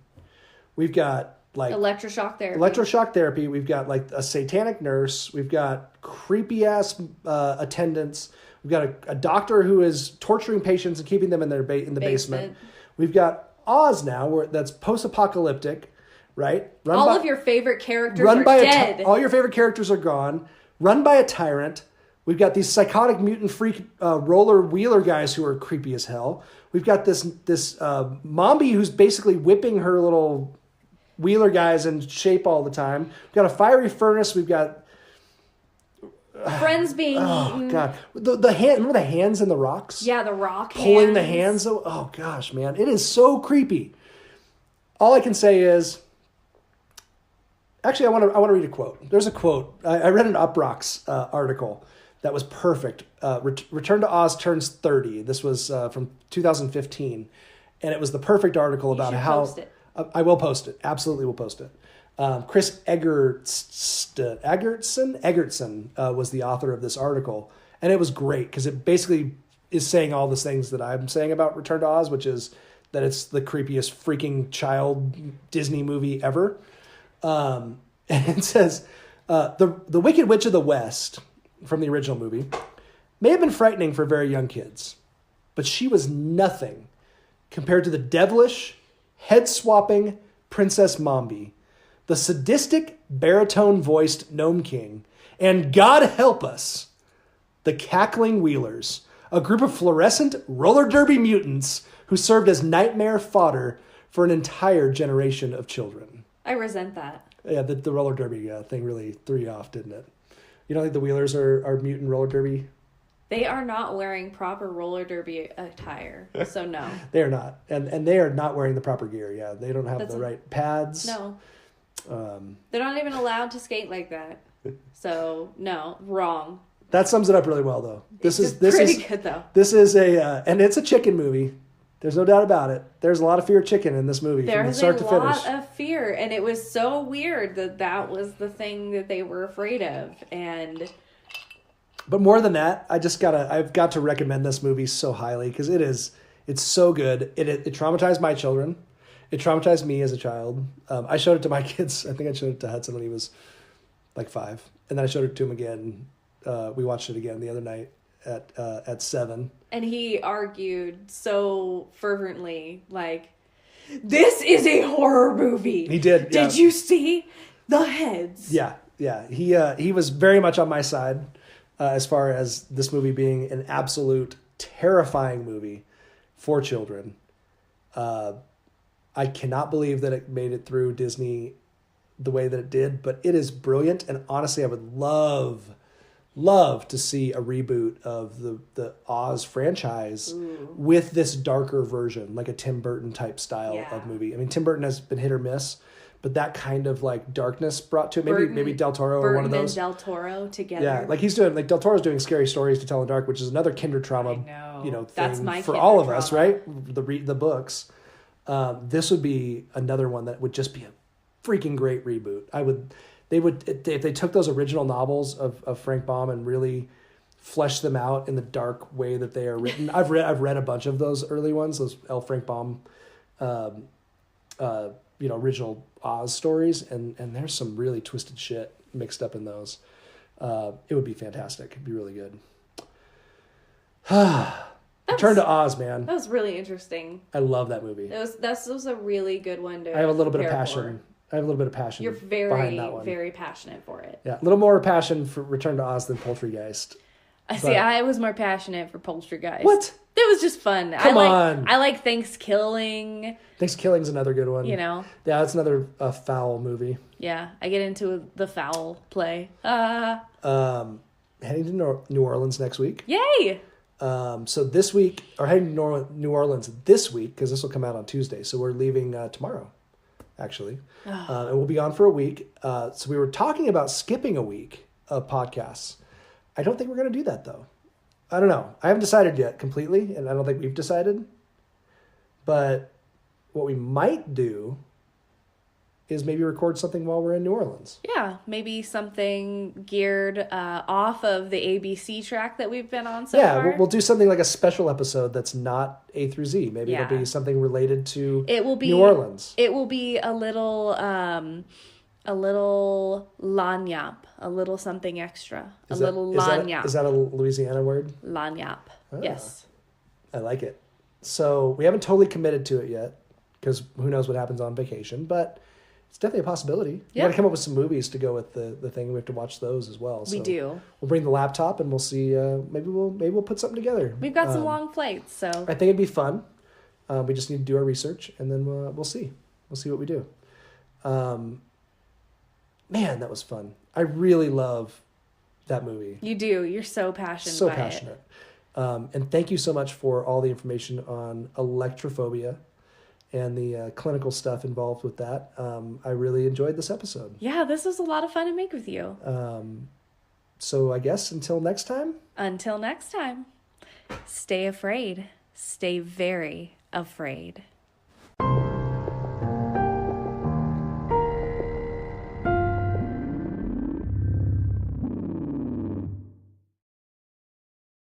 We've got like electroshock therapy. We've got like a satanic nurse. We've got creepy ass attendants. We've got a doctor who is torturing patients and keeping them in their in the basement. We've got Oz now, that's post-apocalyptic, right? All of your favorite characters are dead. All your favorite characters are gone. Run by a tyrant. We've got these psychotic mutant freak roller wheeler guys who are creepy as hell. We've got this Mombi who's basically whipping her little wheeler guys in shape all the time. We've got a fiery furnace. We've got friends being eaten. Oh god, the hand. Remember the hands in the rocks? Yeah, the rock pulling the hands. Oh gosh, man, it is so creepy. All I can say is, actually, I want to read a quote. There's a quote. I read an Uproxx article that was perfect. Return to Oz turns 30. This was from 2015, and it was the perfect article about how. Post it. I will post it. Absolutely, will post it. Chris Egertson was the author of this article, and it was great because it basically is saying all the things that I'm saying about Return to Oz, which is that it's the creepiest freaking child Disney movie ever. And it says, the Wicked Witch of the West from the original movie may have been frightening for very young kids, but she was nothing compared to the devilish, head-swapping Princess Mombi, the sadistic, baritone-voiced Gnome King, and God help us, the Cackling Wheelers, a group of fluorescent roller derby mutants who served as nightmare fodder for an entire generation of children. I resent that. Yeah, the roller derby thing really threw you off, didn't it? You don't think the Wheelers are mutant roller derby? They are not wearing proper roller derby attire, so no. They are not. And they are not wearing the proper gear, yeah. They don't have the right pads. No. They're not even allowed to skate like that. So, no, wrong. That sums it up really well, though. This is pretty good, though. This is and it's a chicken movie. There's no doubt about it. There's a lot of fear of chicken in this movie from start to finish. There's a lot of fear, and it was so weird that was the thing that they were afraid of. But more than that, I've got to recommend this movie so highly because it's so good. It traumatized my children. It traumatized me as a child. I showed it to my kids. I think I showed it to Hudson when he was like 5. And then I showed it to him again. We watched it again the other night at 7. And he argued so fervently, like, this is a horror movie. He did. Did you see the heads? Yeah. He was very much on my side as far as this movie being an absolute terrifying movie for children. I cannot believe that it made it through Disney the way that it did, but it is brilliant. And honestly, I would love to see a reboot of the Oz franchise with this darker version, like a Tim Burton type style of movie. I mean, Tim Burton has been hit or miss, but that kind of like darkness brought to it. Maybe Del Toro or one of those. And Del Toro together. Yeah, like he's doing, like Del Toro's doing Scary Stories to Tell in the Dark, which is another Kindred Trauma, thing That's my for Kindred all of us, trauma. right? The books. This would be another one that would just be a freaking great reboot. If they took those original novels of Frank Baum and really fleshed them out in the dark way that they are written. I've read a bunch of those early ones, those L. Frank Baum, original Oz stories, and there's some really twisted shit mixed up in those. It would be fantastic. It'd be really good. Return to Oz, man. That was really interesting. I love that movie. That was a really good one to I have a little bit of prepare passion. for. I have a little bit of passion. You're behind that one. very passionate for it. Yeah, a little more passion for Return to Oz than Poultrygeist. I was more passionate for Poultrygeist. What? It was just fun. Come on. I like Thanksgiving. Thanksgiving's another good one. Yeah, that's another foul movie. Yeah, I get into the foul play. Heading to New Orleans next week. Yay! So this week, or heading to New Orleans this week, because this will come out on Tuesday. So we're leaving tomorrow, actually. And we'll be on for a week. So we were talking about skipping a week of podcasts. I don't think we're going to do that, though. I don't know. I haven't decided yet completely, and I don't think we've decided. But what we might do is maybe record something while we're in New Orleans. Yeah, maybe something geared off of the ABC track that we've been on so far. Yeah, we'll do something like a special episode that's not A through Z. Maybe it'll be something related to New Orleans. It will be a little lagniappe, a little something extra, lagniappe. Is that a Louisiana word? Lagniappe, yes. I like it. So we haven't totally committed to it yet, because who knows what happens on vacation, but it's definitely a possibility. Yeah. We got to come up with some movies to go with the thing. We have to watch those as well. So we do. We'll bring the laptop and we'll see. Maybe we'll put something together. We've got some long flights, so I think it'd be fun. We just need to do our research, and then we'll see. We'll see what we do. Man, that was fun. I really love that movie. You do. You're so passionate. So passionate. And thank you so much for all the information on Alektorophobia and the clinical stuff involved with that. I really enjoyed this episode. Yeah, this was a lot of fun to make with you. So I guess until next time. Until next time, stay afraid. Stay very afraid.